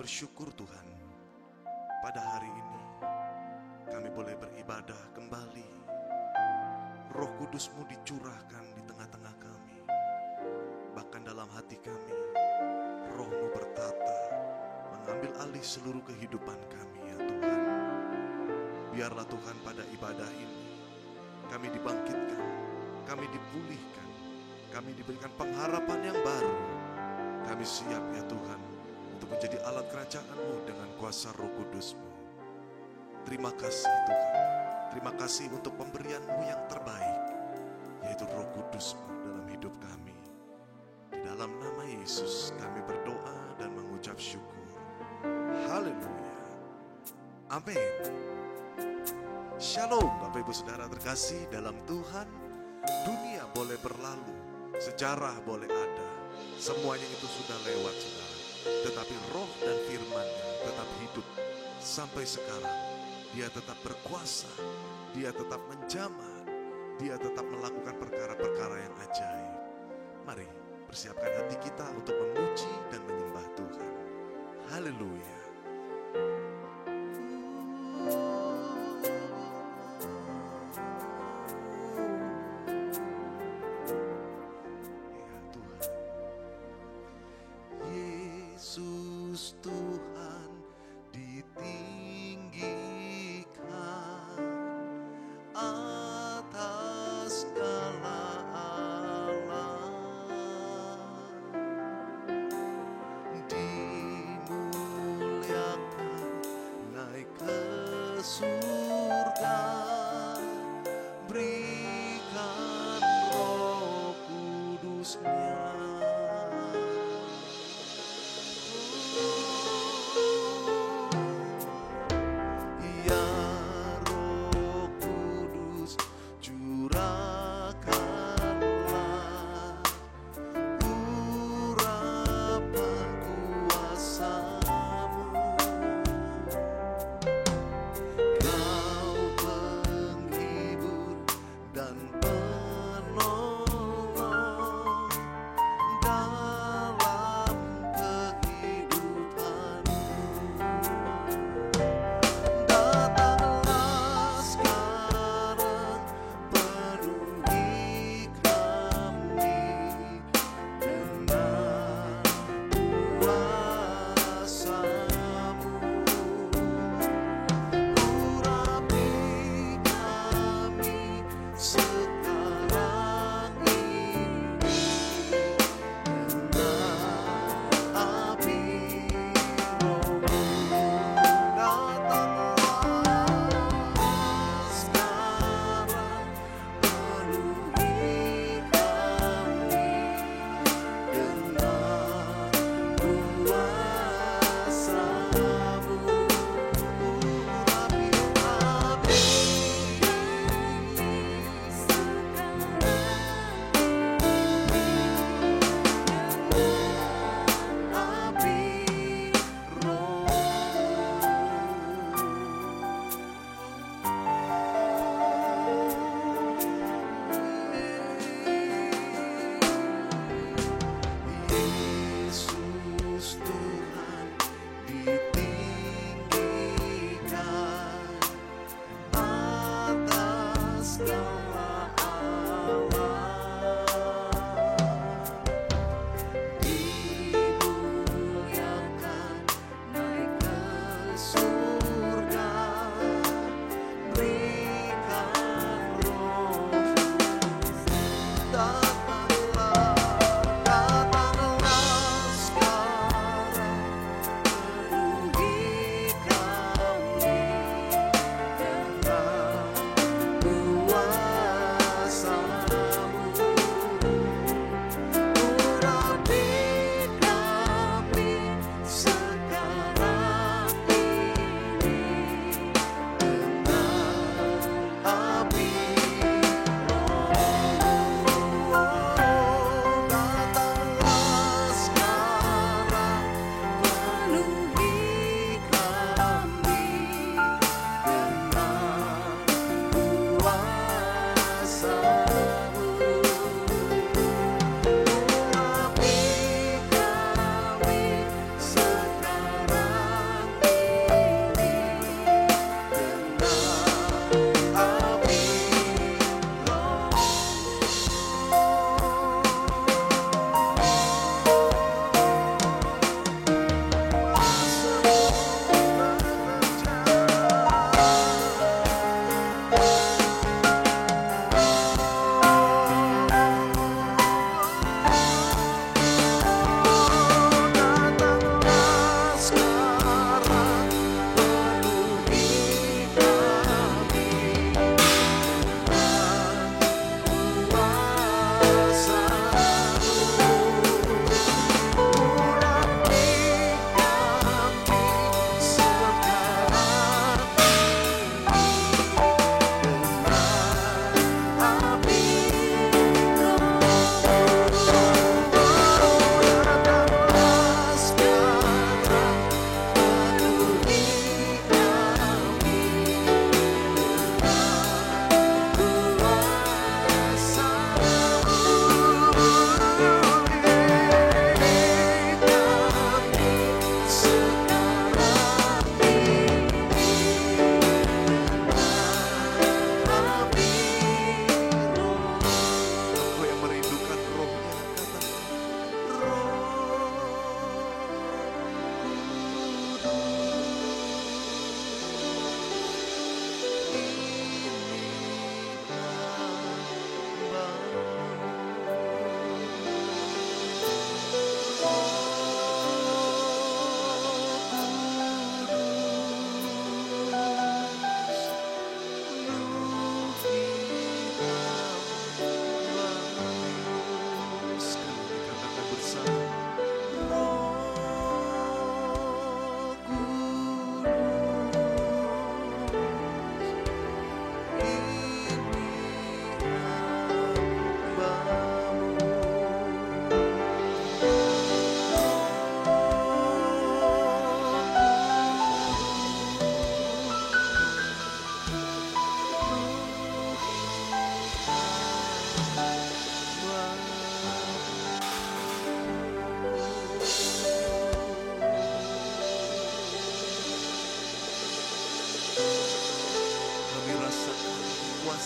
bersyukur Tuhan, pada hari ini kami boleh beribadah kembali. Roh Kudus-Mu dicurahkan di tengah-tengah kami. Bahkan dalam hati kami, Roh-Mu bertata, mengambil alih seluruh kehidupan kami ya Tuhan. Biarlah Tuhan pada ibadah ini, kami dibangkitkan, kami dipulihkan, kami diberikan pengharapan yang baru. Kami siap ya Tuhan, untuk menjadi alat kerajaan-Mu dengan kuasa Roh Kudus-Mu. Terima kasih Tuhan. Terima kasih untuk pemberian-Mu yang terbaik, yaitu Roh Kudus-Mu dalam hidup kami. Di dalam nama Yesus kami berdoa dan mengucap syukur. Haleluya. Amin. Shalom Bapak Ibu Saudara terkasih dalam Tuhan. Dunia boleh berlalu, sejarah boleh ada, semuanya itu sudah lewat saudara. Tetapi roh dan firman-Nya tetap hidup sampai sekarang. Dia tetap berkuasa, Dia tetap menjamah, Dia tetap melakukan perkara-perkara yang ajaib. Mari persiapkan hati kita untuk memuji dan menyembah Tuhan. Haleluya. Yesus Tuhan ditinggikan atas segala alam, dimuliakan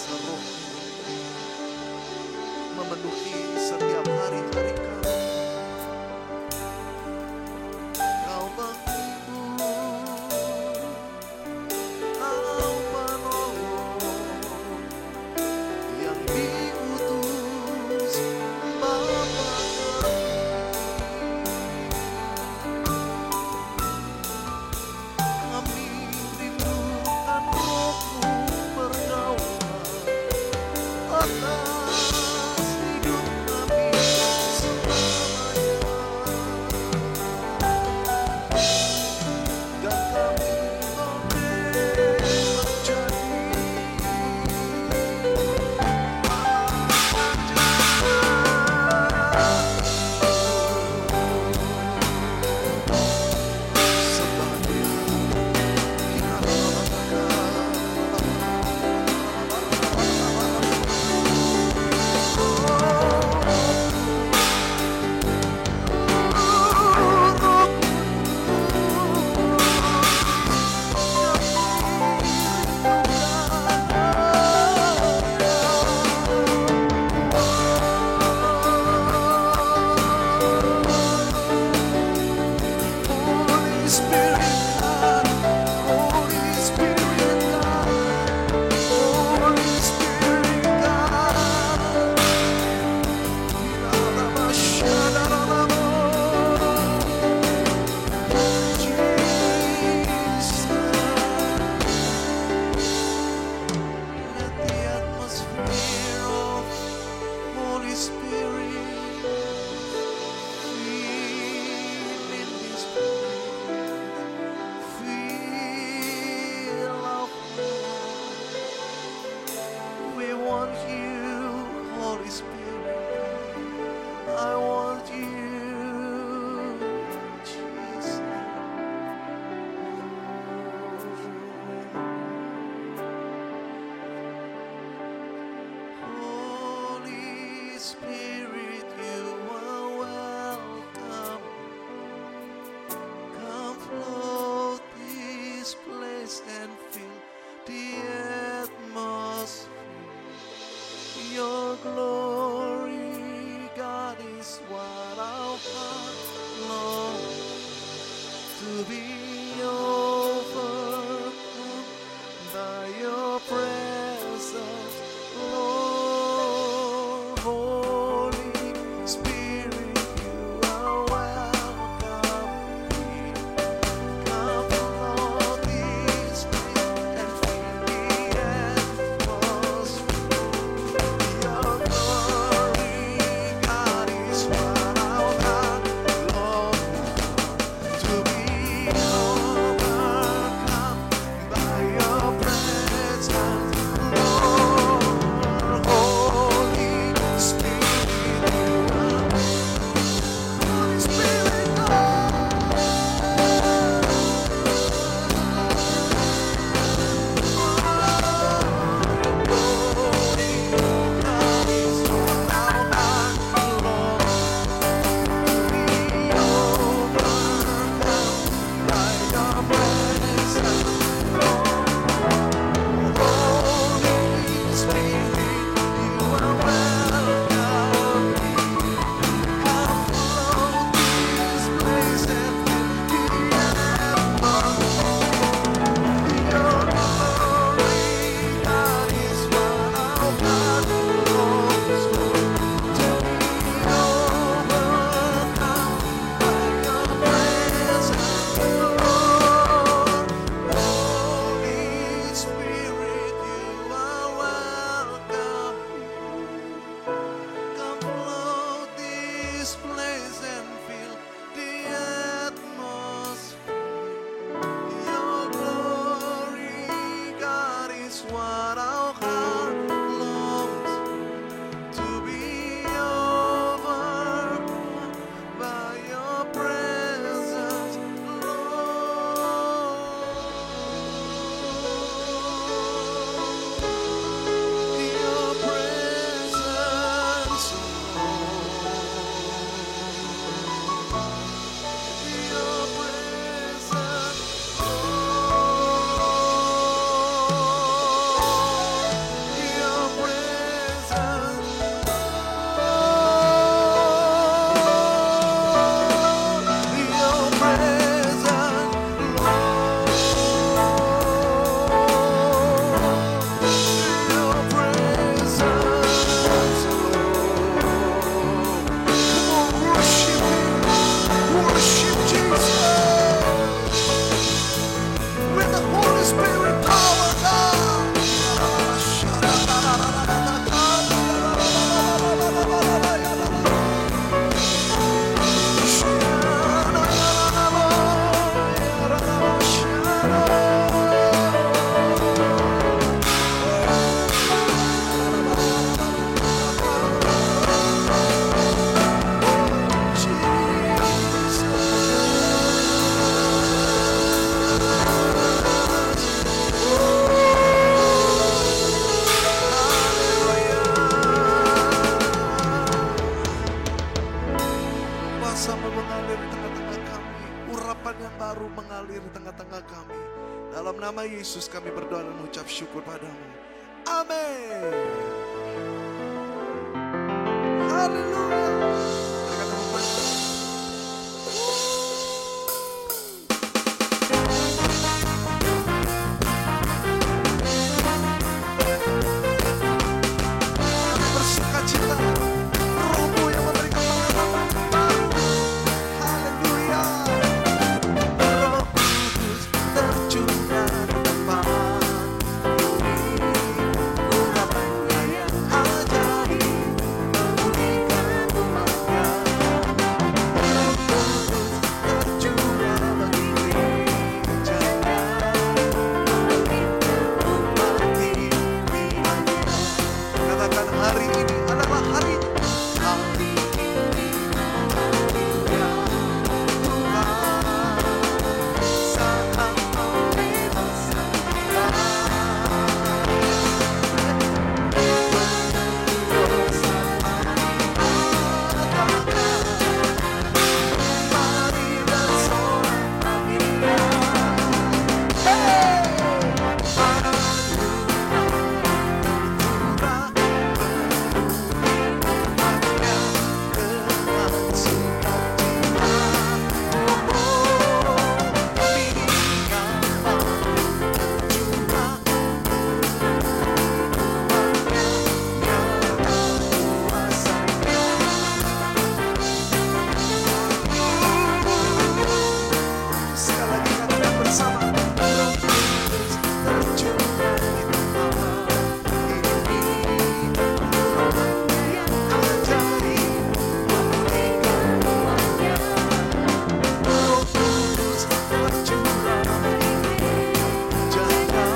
kuasa Roh memenuhi setiap hari-hari kami. Kau menghibur, Kau penolong yang diutus Bapa kami. Kami rindukan Roh-Mu berdaulat atas hidup kami. di tengah-tengah kami. Dalam nama Yesus kami berdoa dan mengucap syukur padamu. Amin. Haleluya. Berikan tepuk tangan. Bersukacita, Rohmu yang memberikan pengalaman baru. Haleluya. Roh Kudus tercurah di tempat ini. Urapannya yang ajaib memulihkan umatnya. Roh Kudus tercurah bagi gerejanya, memulihkan umat pilihannya. Katakan hari ini adalah hari ini. Hari ini haleluya Tuhan, saat pembebasan kita. Berdosa diadakan, mari bersorak-sorai. Sekali lagi katakan bersama. Roh Kudus tercurah di tempat ini. Urapannya yang ajaib memulihkan umatnya. Roh Kudus tercurah bagi gerejanya,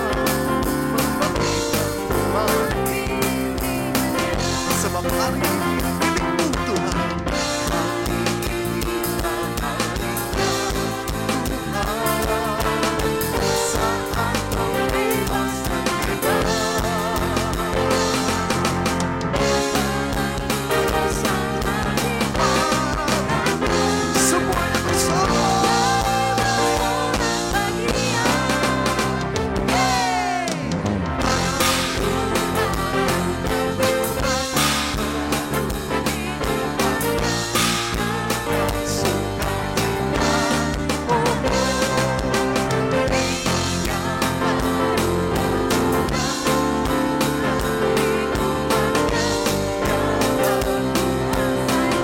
memulihkan umat pilihannya. Sebab hari ini milikmu Tuhan. Hari ini haleluya saat pembebasan kita. Semuanya bersorak bagi Dia.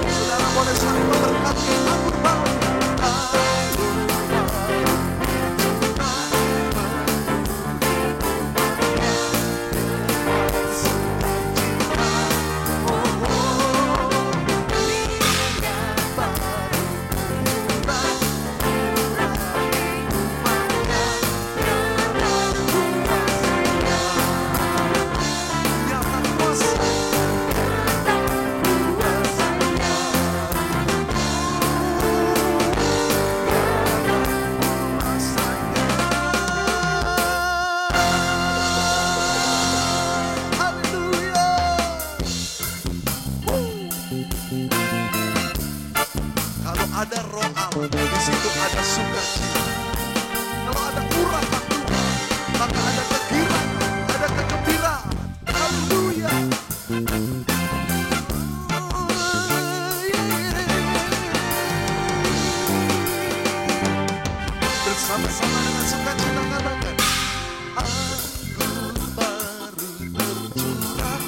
Saudara boleh saling memberkati anggur baru. Kalau ada roh Allah, di situ ada sukacita. Kalau ada urapan Tuhan, maka ada kegembiraan, ada kegembiraan. Haleluya. Bersama-sama dengan sukacita katakan, anggur baru tercurah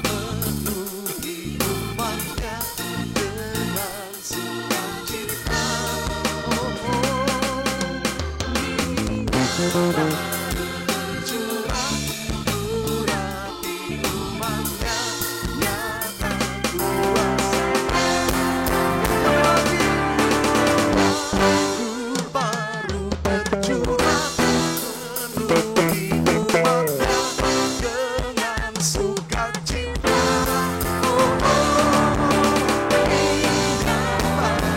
penuhi umatnya dengan sukacita. Tercurah urapi umatnya, nyata kuasanya. Lagi anggur baru tercurah penuhi umatnya dengan sukacita. Urapi umatnya,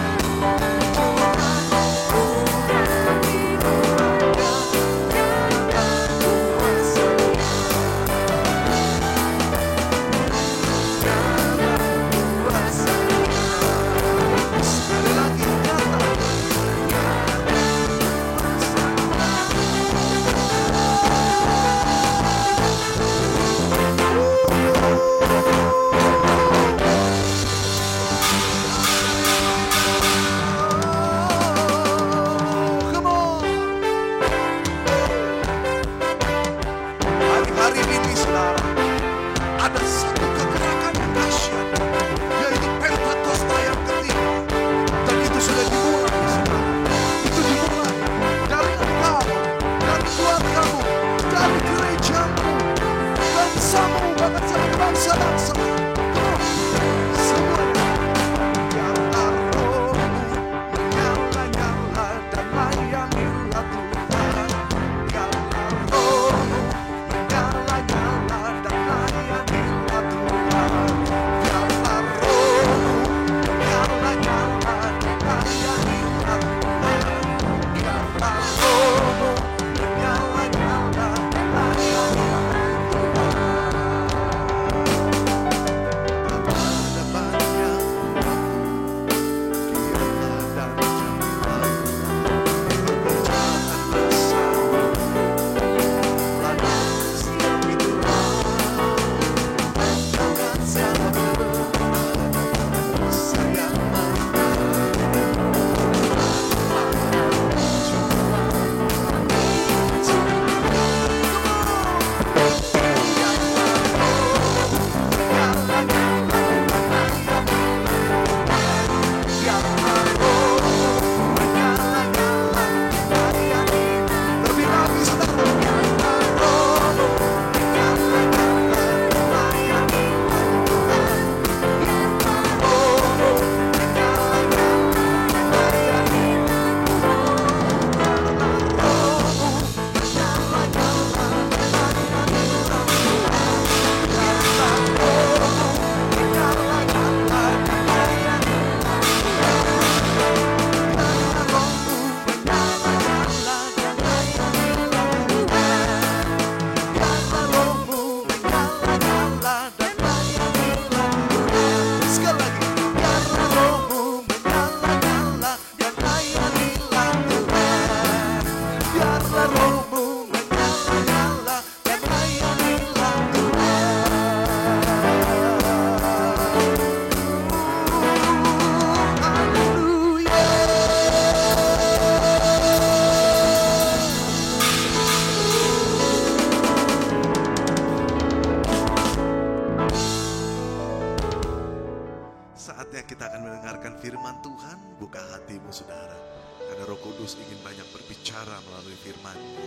berbicara melalui firman-Nya.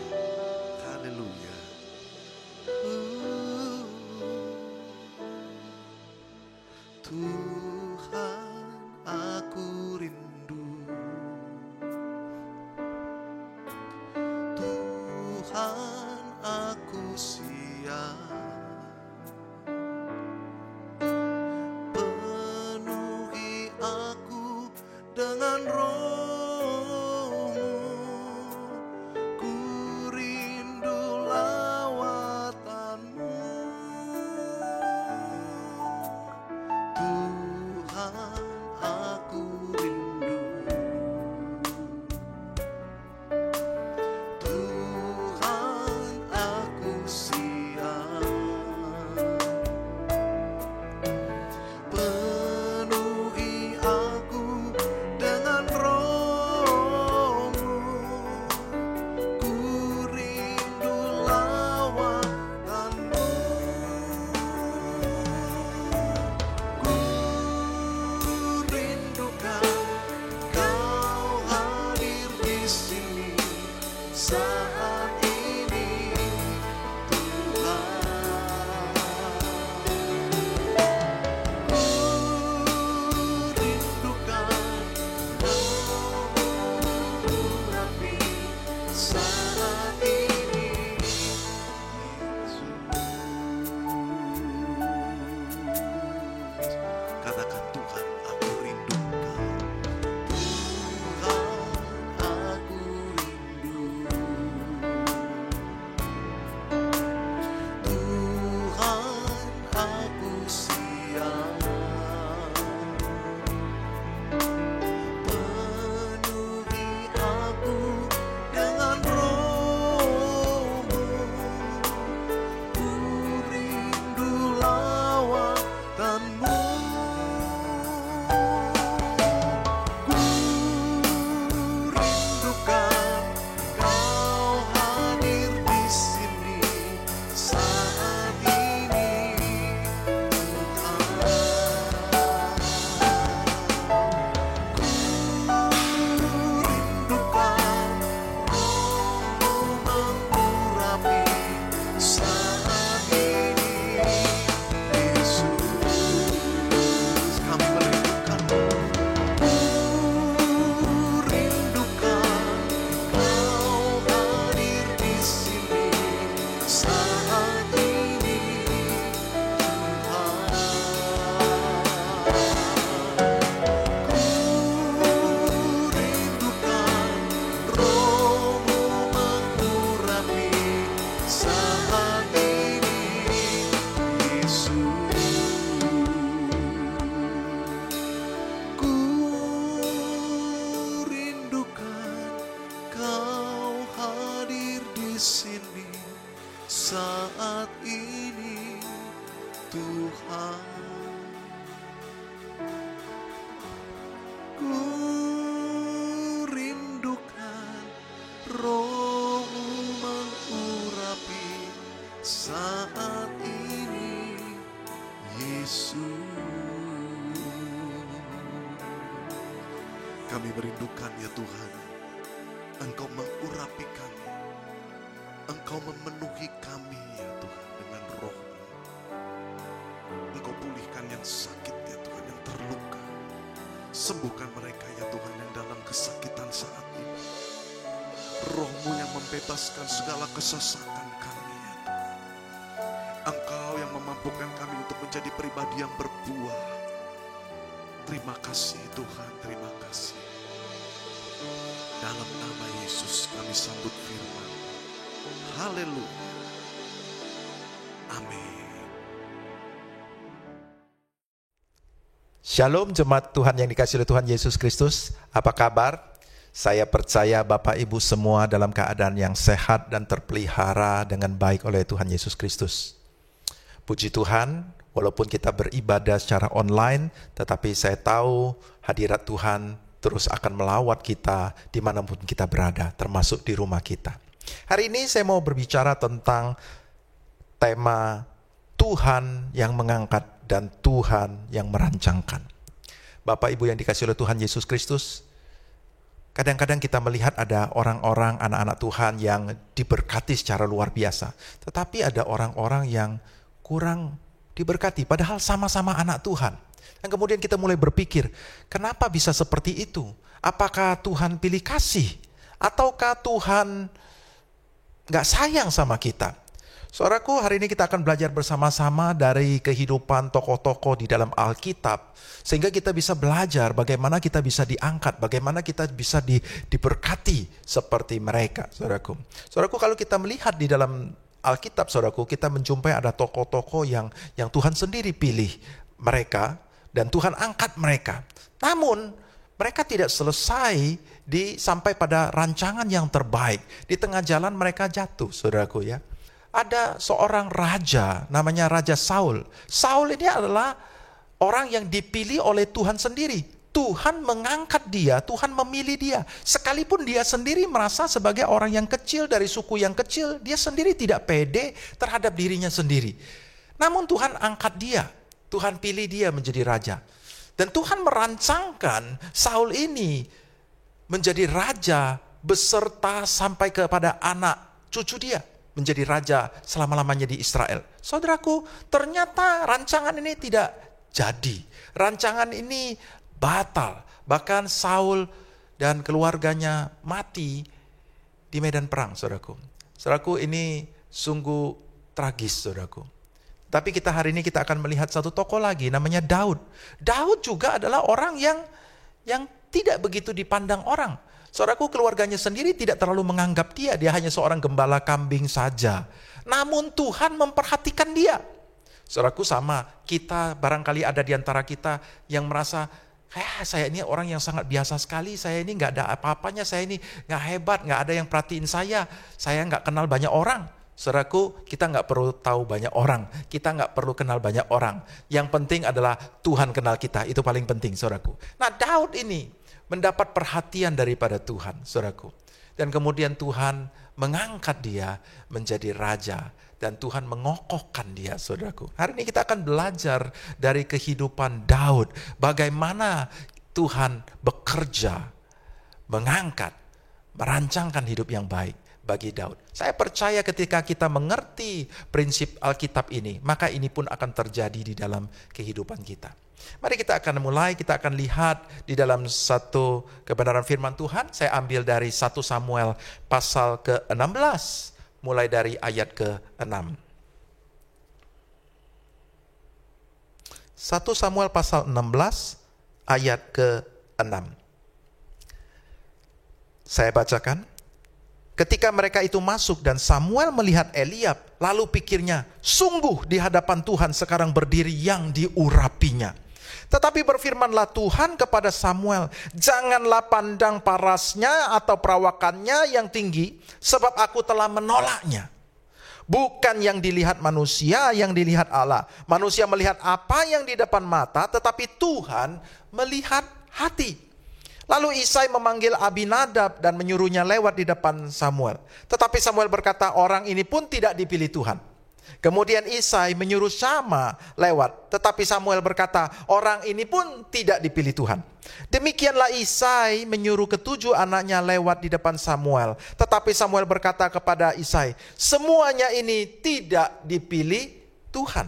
Haleluya. Tuhan, aku rindu. Tuhan, aku siap. Penuhi aku dengan Roh-Mu. Ku rindu lawatan-Mu. Tuhan, aku rindu. Tuhan, aku siap. Penuhi aku dengan Roh-Mu. Ku rindu lawatan-Mu. Ku rindukan Kau hadir di sini saat ini, Tuhan. Ku rindukan Kau mengurapi saat ini, Yesus. Katakan, Tuhan, aku rindu Engkau. Tuhan, aku rindu. Tuhan, aku siap. Penuhi aku dengan Roh-Mu. Ku rindu lawatan-Mu. Ku rindukan Kau hadir di sini saat ini, Tuhan. Ku rindukan Roh-Mu mengurapi saat ini, Yesus. Kami merindukan-Mu. Ku rindukan Kau hadir di sini saat ini, Tuhan. Ku rindukan Roh-Mu mengurapi saat ini, Yesus. Ku rindukan Kau hadir di sini saat ini, Tuhan. Ku rindukan Roh-Mu mengurapi saat ini, Yesus. Kami merindukan ya Tuhan, Engkau mengurapi kami, Engkau memenuhi kami ya Tuhan dengan Roh-Mu. Engkau pulihkan yang sakit ya Tuhan, yang terluka. Sembuhkan mereka ya Tuhan yang dalam kesakitan saat ini. Roh-Mu yang membebaskan segala kesesakan kami ya Tuhan. Engkau yang memampukan kami untuk menjadi pribadi yang berbuah. Terima kasih Tuhan, terima kasih. Dalam nama Yesus kami sambut firman. Haleluya. Amin. Shalom jemaat Tuhan yang dikasihi oleh Tuhan Yesus Kristus. Apa kabar? Saya percaya Bapak Ibu semua dalam keadaan yang sehat dan terpelihara dengan baik oleh Tuhan Yesus Kristus. Puji Tuhan, walaupun kita beribadah secara online, tetapi saya tahu hadirat Tuhan terus akan melawat kita dimanapun kita berada, termasuk di rumah kita. Hari ini saya mau berbicara tentang tema Tuhan yang mengangkat dan Tuhan yang merancangkan. Bapak Ibu yang dikasihi oleh Tuhan Yesus Kristus, Kadang-kadang kita melihat ada orang-orang, anak-anak Tuhan yang diberkati secara luar biasa. Tetapi ada orang-orang yang kurang diberkati, padahal sama-sama anak Tuhan. Dan kemudian kita mulai berpikir, kenapa bisa seperti itu? Apakah Tuhan pilih kasih? Ataukah Tuhan gak sayang sama kita? Saudaraku, hari ini kita akan belajar bersama-sama dari kehidupan tokoh-tokoh di dalam Alkitab. Sehingga kita bisa belajar bagaimana kita bisa diangkat, bagaimana kita bisa diberkati seperti mereka, saudaraku. Saudaraku, kalau kita melihat di dalam Alkitab, saudaraku, kita menjumpai ada tokoh-tokoh yang Tuhan sendiri pilih mereka dan Tuhan angkat mereka. Namun, mereka tidak selesai sampai pada rancangan yang terbaik. Di tengah jalan mereka jatuh, saudaraku ya. Ada seorang raja, namanya Raja Saul. Saul ini adalah orang yang dipilih oleh Tuhan sendiri. Tuhan mengangkat dia, Tuhan memilih dia. Sekalipun dia sendiri merasa sebagai orang yang kecil, dari suku yang kecil, dia sendiri tidak pede terhadap dirinya sendiri. Namun Tuhan angkat dia, Tuhan pilih dia menjadi raja. Dan Tuhan merancangkan Saul ini menjadi raja beserta sampai kepada anak cucu dia. Menjadi raja selama-lamanya di Israel. Saudaraku, ternyata rancangan ini tidak jadi. Rancangan ini batal. Bahkan Saul dan keluarganya mati di medan perang, saudaraku. Saudaraku, ini sungguh tragis, saudaraku. Tapi hari ini kita akan melihat satu tokoh lagi, namanya Daud. Daud juga adalah orang yang tidak begitu dipandang orang. Saudaraku, keluarganya sendiri tidak terlalu menganggap dia hanya seorang gembala kambing saja. Namun Tuhan memperhatikan dia. Saudaraku, sama, kita barangkali ada di antara kita yang merasa, saya ini orang yang sangat biasa sekali, saya ini gak ada apa-apanya, saya ini gak hebat, gak ada yang perhatiin saya gak kenal banyak orang. Saudaraku, kita gak perlu tahu banyak orang, kita gak perlu kenal banyak orang. Yang penting adalah Tuhan kenal kita, itu paling penting, saudaraku. Nah, Daud ini mendapat perhatian daripada Tuhan, saudaraku. Dan kemudian Tuhan mengangkat dia menjadi raja. Dan Tuhan mengokohkan dia, saudaraku. Hari ini kita akan belajar dari kehidupan Daud. Bagaimana Tuhan bekerja, mengangkat, merancangkan hidup yang baik bagi Daud. Saya percaya ketika kita mengerti prinsip Alkitab ini, maka ini pun akan terjadi di dalam kehidupan kita. Mari kita akan mulai, kita akan lihat di dalam satu kebenaran firman Tuhan. Saya ambil dari 1 Samuel pasal ke-16, mulai dari ayat ke-6. 1 Samuel pasal 16, ayat ke-6. Saya bacakan. Ketika mereka itu masuk dan Samuel melihat Eliab, lalu pikirnya, sungguh di hadapan Tuhan sekarang berdiri yang diurapinya. Tetapi berfirmanlah Tuhan kepada Samuel, janganlah pandang parasnya atau perawakannya yang tinggi, sebab aku telah menolaknya. Bukan yang dilihat manusia, yang dilihat Allah. Manusia melihat apa yang di depan mata, tetapi Tuhan melihat hati. Lalu Isai memanggil Abinadab dan menyuruhnya lewat di depan Samuel. Tetapi Samuel berkata, orang ini pun tidak dipilih Tuhan. Kemudian Isai menyuruh Syama lewat. Tetapi Samuel berkata, orang ini pun tidak dipilih Tuhan. Demikianlah Isai menyuruh ketujuh anaknya lewat di depan Samuel. Tetapi Samuel berkata kepada Isai, semuanya ini tidak dipilih Tuhan.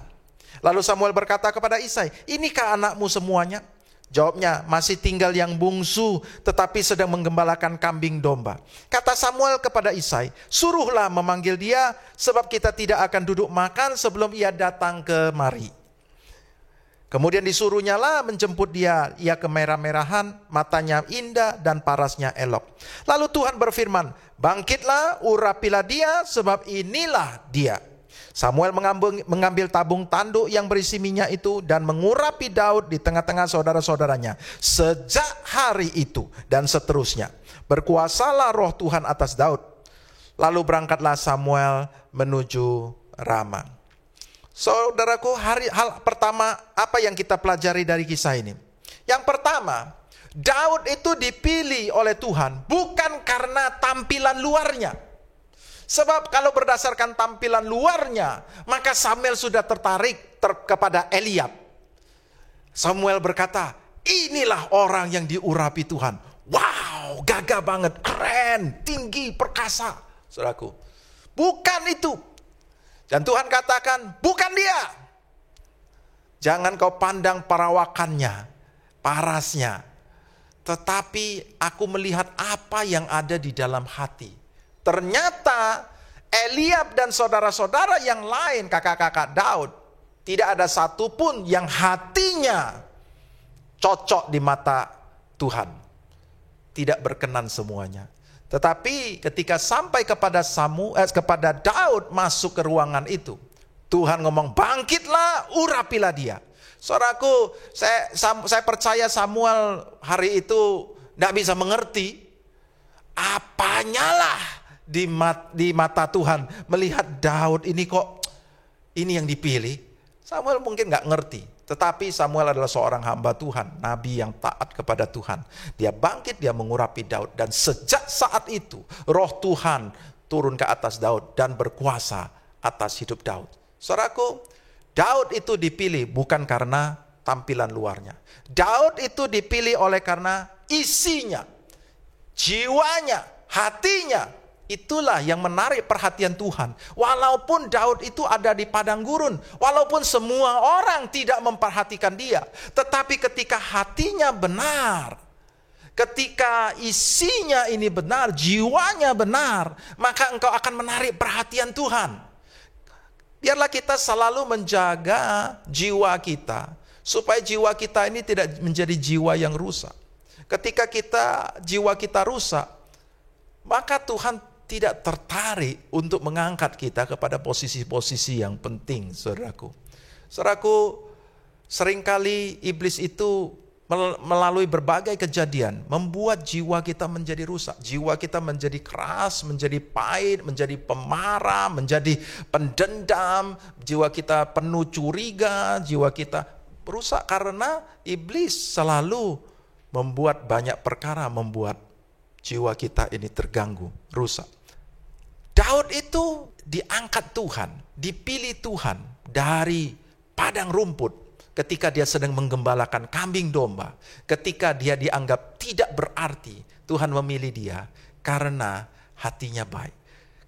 Lalu Samuel berkata kepada Isai, inikah anakmu semuanya? Jawabnya, masih tinggal yang bungsu, tetapi sedang menggembalakan kambing domba. Kata Samuel kepada Isai, suruhlah memanggil dia, sebab kita tidak akan duduk makan sebelum ia datang kemari. Kemudian disuruhnya lah menjemput dia, ia kemerah-merahan, matanya indah dan parasnya elok. Lalu Tuhan berfirman, bangkitlah, urapilah dia, sebab inilah dia. Samuel mengambil tabung tanduk yang berisi minyak itu dan mengurapi Daud di tengah-tengah saudara-saudaranya. Sejak hari itu dan seterusnya, berkuasalah roh Tuhan atas Daud. Lalu berangkatlah Samuel menuju Rama. Saudaraku, hal pertama apa yang kita pelajari dari kisah ini? Yang pertama, Daud itu dipilih oleh Tuhan bukan karena tampilan luarnya. Sebab kalau berdasarkan tampilan luarnya, maka Samuel sudah tertarik kepada Eliab. Samuel berkata, inilah orang yang diurapi Tuhan. Wow, wow, gagah banget, keren, tinggi, perkasa. Saudaraku, bukan itu. Dan Tuhan katakan, bukan dia. Jangan kau pandang perawakannya, parasnya. Tetapi aku melihat apa yang ada di dalam hati. Ternyata Eliab dan saudara-saudara yang lain, kakak-kakak Daud, tidak ada satupun yang hatinya cocok di mata Tuhan. Tidak berkenan semuanya. Tetapi ketika sampai kepada Daud masuk ke ruangan itu, Tuhan ngomong, bangkitlah, urapilah dia. Saudaraku, saya percaya Samuel hari itu tidak bisa mengerti apanya lah di mata Tuhan melihat Daud ini kok ini yang dipilih. Samuel mungkin nggak ngerti, tetapi Samuel adalah seorang hamba Tuhan, nabi yang taat kepada Tuhan. Dia bangkit, dia mengurapi Daud, dan sejak saat itu roh Tuhan turun ke atas Daud dan berkuasa atas hidup Daud. Saudaraku, Daud itu dipilih bukan karena tampilan luarnya. Daud itu dipilih oleh karena isinya, jiwanya, hatinya. Itulah yang menarik perhatian Tuhan. Walaupun Daud itu ada di padang gurun, walaupun semua orang tidak memperhatikan dia, tetapi ketika hatinya benar, ketika isinya ini benar, jiwanya benar, maka engkau akan menarik perhatian Tuhan. Biarlah kita selalu menjaga jiwa kita, supaya jiwa kita ini tidak menjadi jiwa yang rusak. Ketika jiwa kita rusak, maka Tuhan tidak tertarik untuk mengangkat kita kepada posisi-posisi yang penting, saudaraku. Saudaraku, seringkali iblis itu melalui berbagai kejadian membuat jiwa kita menjadi rusak. Jiwa kita menjadi keras, menjadi pahit, menjadi pemarah, menjadi pendendam. Jiwa kita penuh curiga, jiwa kita rusak karena iblis selalu membuat banyak perkara, membuat jiwa kita ini terganggu, rusak. Daud itu diangkat Tuhan, dipilih Tuhan dari padang rumput ketika dia sedang menggembalakan kambing domba. Ketika dia dianggap tidak berarti, Tuhan memilih dia karena hatinya baik.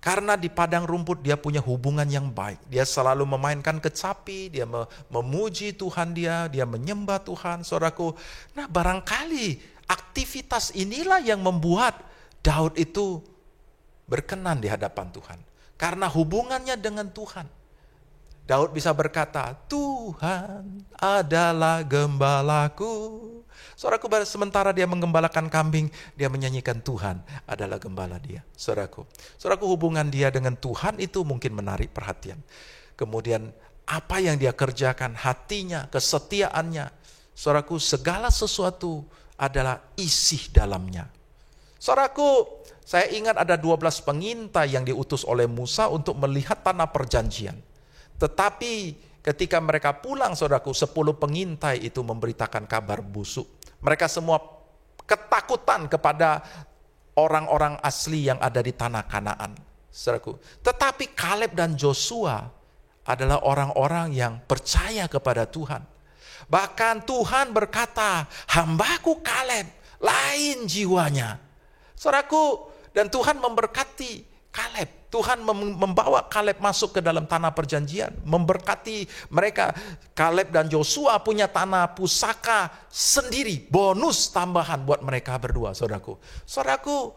Karena di padang rumput dia punya hubungan yang baik. Dia selalu memainkan kecapi, dia memuji Tuhan dia menyembah Tuhan, saudaraku. Nah, barangkali aktivitas inilah yang membuat Daud itu berkenan di hadapan Tuhan. Karena hubungannya dengan Tuhan. Daud bisa berkata, Tuhan adalah gembalaku. Saudaraku, sementara dia menggembalakan kambing, dia menyanyikan Tuhan adalah gembala dia. Saudaraku, hubungan dia dengan Tuhan itu mungkin menarik perhatian. Kemudian apa yang dia kerjakan, hatinya, kesetiaannya. Saudaraku, segala sesuatu adalah isi dalamnya. Saudaraku, saya ingat ada 12 pengintai yang diutus oleh Musa untuk melihat tanah perjanjian. Tetapi ketika mereka pulang, saudaraku, 10 pengintai itu memberitakan kabar busuk. Mereka semua ketakutan kepada orang-orang asli yang ada di tanah Kanaan, saudaraku. Tetapi Kaleb dan Joshua adalah orang-orang yang percaya kepada Tuhan. Bahkan Tuhan berkata, hambaku Kaleb lain jiwanya. Saudaraku, dan Tuhan memberkati Kaleb. Tuhan membawa Kaleb masuk ke dalam tanah perjanjian. Memberkati mereka. Kaleb dan Joshua punya tanah pusaka sendiri. Bonus tambahan buat mereka berdua, saudaraku. Saudaraku,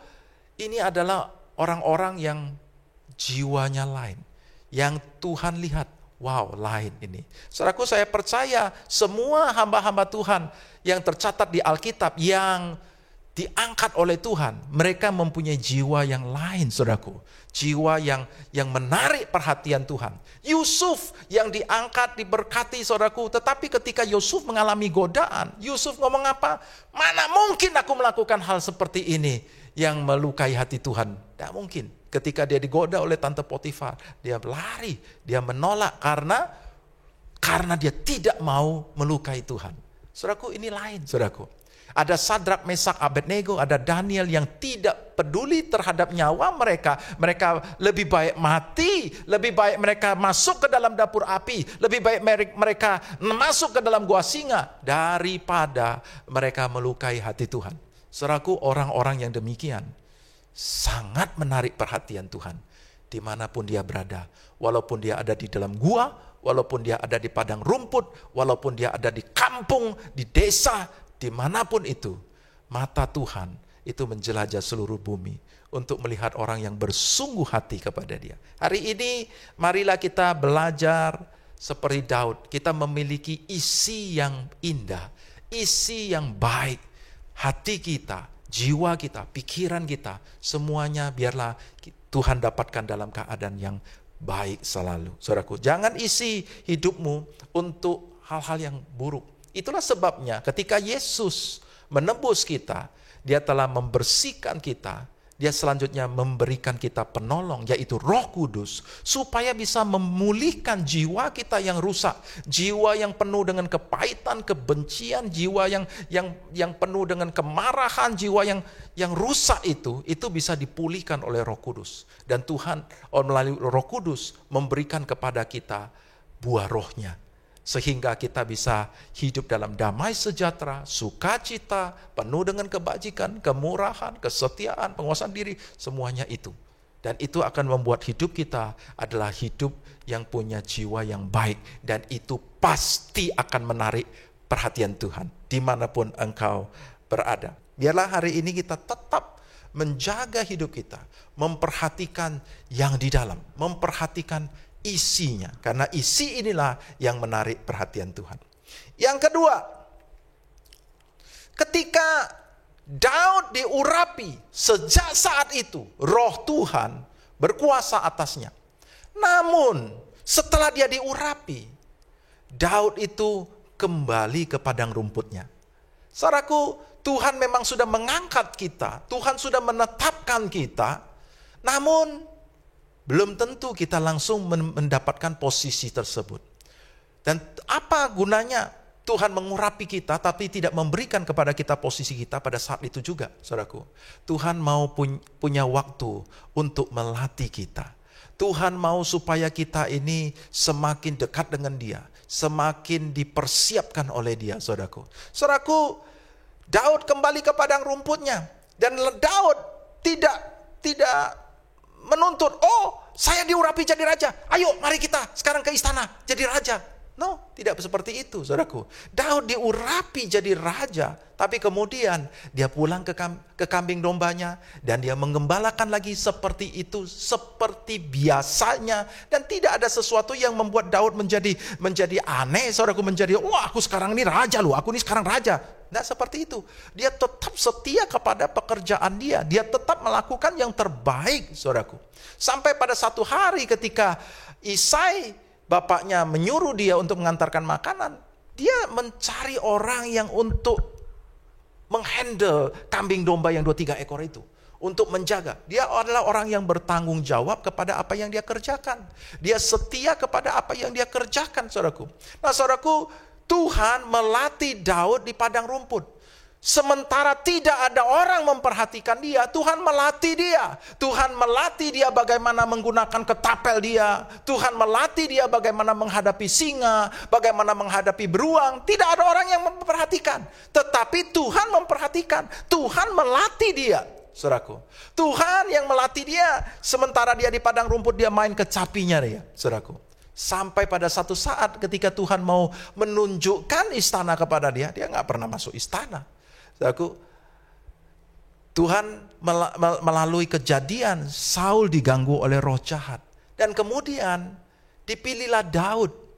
ini adalah orang-orang yang jiwanya lain. Yang Tuhan lihat, wow, lain ini. Saudaraku, saya percaya semua hamba-hamba Tuhan yang tercatat di Alkitab, yang diangkat oleh Tuhan, mereka mempunyai jiwa yang lain, saudaraku. Jiwa yang menarik perhatian Tuhan. Yusuf yang diangkat, diberkati, saudaraku. Tetapi ketika Yusuf mengalami godaan, Yusuf ngomong apa? Mana mungkin aku melakukan hal seperti ini yang melukai hati Tuhan? Tidak mungkin. Ketika dia digoda oleh tante Potifar, dia lari, dia menolak karena dia tidak mau melukai Tuhan. Saudaraku, ini lain, saudaraku. Ada Sadrak, Mesak, Abednego, ada Daniel yang tidak peduli terhadap nyawa mereka. Mereka lebih baik mati, lebih baik mereka masuk ke dalam dapur api, lebih baik mereka masuk ke dalam gua singa daripada mereka melukai hati Tuhan. Saudaraku, orang-orang yang demikian sangat menarik perhatian Tuhan. Dimanapun dia berada, walaupun dia ada di dalam gua, walaupun dia ada di padang rumput, walaupun dia ada di kampung, di desa, dimanapun itu, mata Tuhan itu menjelajah seluruh bumi untuk melihat orang yang bersungguh hati kepada dia. Hari ini marilah kita belajar seperti Daud. Kita memiliki isi yang indah, isi yang baik. Hati kita, jiwa kita, pikiran kita, semuanya biarlah Tuhan dapatkan dalam keadaan yang baik selalu. Saudaraku, jangan isi hidupmu untuk hal-hal yang buruk. Itulah sebabnya ketika Yesus menebus kita, dia telah membersihkan kita. Dia selanjutnya memberikan kita penolong, yaitu Roh Kudus, supaya bisa memulihkan jiwa kita yang rusak, jiwa yang penuh dengan kepahitan, kebencian, jiwa yang penuh dengan kemarahan, jiwa yang rusak itu bisa dipulihkan oleh Roh Kudus. Dan Tuhan melalui Roh Kudus memberikan kepada kita buah rohnya, sehingga kita bisa hidup dalam damai sejahtera, sukacita, penuh dengan kebajikan, kemurahan, kesetiaan, penguasaan diri, semuanya itu. Dan itu akan membuat hidup kita adalah hidup yang punya jiwa yang baik. Dan itu pasti akan menarik perhatian Tuhan, dimanapun engkau berada. Biarlah hari ini kita tetap menjaga hidup kita, memperhatikan yang di dalam, memperhatikan isinya, karena isi inilah yang menarik perhatian Tuhan. Yang kedua, ketika Daud diurapi, sejak saat itu Roh Tuhan berkuasa atasnya. Namun setelah dia diurapi, Daud itu kembali ke padang rumputnya. Saudaraku, Tuhan memang sudah mengangkat kita, Tuhan sudah menetapkan kita, namun belum tentu kita langsung mendapatkan posisi tersebut. Dan apa gunanya Tuhan mengurapi kita tapi tidak memberikan kepada kita posisi kita pada saat itu juga, saudaraku. Tuhan mau punya waktu untuk melatih kita. Tuhan mau supaya kita ini semakin dekat dengan Dia, semakin dipersiapkan oleh Dia, saudaraku. Saudaraku, Daud kembali ke padang rumputnya, dan Daud tidak menuntut, saya diurapi jadi raja, ayo mari kita sekarang ke istana jadi raja. No, tidak seperti itu, saudaraku. Daud diurapi jadi raja, tapi kemudian dia pulang ke kambing dombanya, dan dia menggembalakan lagi seperti itu, seperti biasanya. Dan tidak ada sesuatu yang membuat Daud menjadi aneh, saudaraku, menjadi, aku sekarang ini raja loh, aku ini sekarang raja. Tidak seperti itu. Dia tetap setia kepada pekerjaan dia tetap melakukan yang terbaik, saudaraku. Sampai pada satu hari ketika Isai, bapaknya, menyuruh dia untuk mengantarkan makanan, dia mencari orang yang untuk menghandle kambing domba yang 2-3 ekor itu, untuk menjaga. Dia adalah orang yang bertanggung jawab kepada apa yang dia kerjakan. Dia setia kepada apa yang dia kerjakan, saudaraku. Nah, saudaraku, Tuhan melatih Daud di padang rumput. Sementara tidak ada orang memperhatikan dia, Tuhan melatih dia. Tuhan melatih dia bagaimana menggunakan ketapel dia. Tuhan melatih dia bagaimana menghadapi singa, bagaimana menghadapi beruang. Tidak ada orang yang memperhatikan. Tetapi Tuhan memperhatikan. Tuhan melatih dia, saudaraku. Tuhan yang melatih dia. Sementara dia di padang rumput, dia main kecapinya dia, saudaraku. Sampai pada satu saat ketika Tuhan mau menunjukkan istana kepada dia nggak pernah masuk istana. Saudaraku, Tuhan melalui kejadian Saul diganggu oleh roh jahat. Dan kemudian dipilihlah Daud.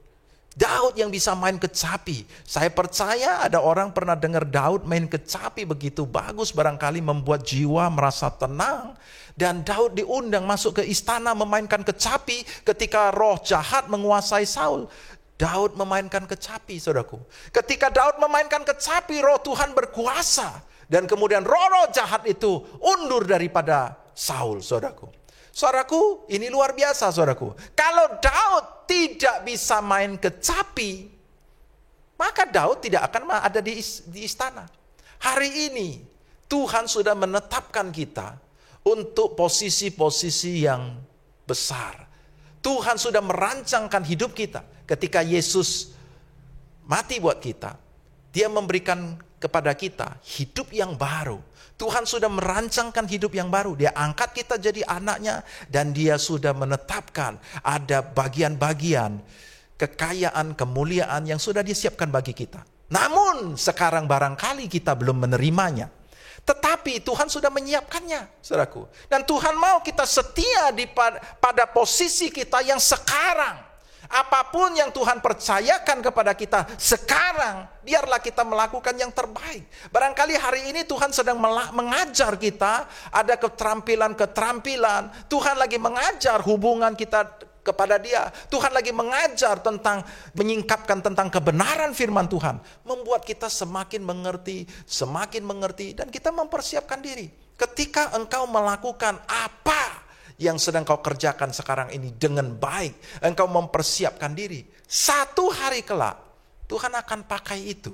Daud yang bisa main kecapi. Saya percaya ada orang pernah dengar Daud main kecapi begitu bagus, barangkali membuat jiwa merasa tenang. Dan Daud diundang masuk ke istana memainkan kecapi ketika roh jahat menguasai Saul. Daud memainkan kecapi, saudaraku. Ketika Daud memainkan kecapi, roh Tuhan berkuasa. Dan kemudian roh-roh jahat itu undur daripada Saul, saudaraku. Saudaraku, ini luar biasa, saudaraku. Kalau Daud tidak bisa main kecapi, maka Daud tidak akan ada di istana. Hari ini, Tuhan sudah menetapkan kita untuk posisi-posisi yang besar. Tuhan sudah merancangkan hidup kita. Ketika Yesus mati buat kita, Dia memberikan kepada kita hidup yang baru. Tuhan sudah merancangkan hidup yang baru. Dia angkat kita jadi anaknya, dan dia sudah menetapkan ada bagian-bagian kekayaan, kemuliaan yang sudah disiapkan bagi kita. Namun sekarang barangkali kita belum menerimanya. Tetapi Tuhan sudah menyiapkannya, saudaraku. Dan Tuhan mau kita setia pada posisi kita yang sekarang. Apapun yang Tuhan percayakan kepada kita sekarang, biarlah kita melakukan yang terbaik. Barangkali hari ini Tuhan sedang mengajar kita, ada keterampilan-keterampilan. Tuhan lagi mengajar hubungan kita kepada Dia. Tuhan lagi mengajar tentang, menyingkapkan tentang kebenaran firman Tuhan. Membuat kita semakin mengerti, dan kita mempersiapkan diri. Ketika engkau melakukan apa yang sedang kau kerjakan sekarang ini dengan baik, engkau mempersiapkan diri, satu hari kelak Tuhan akan pakai itu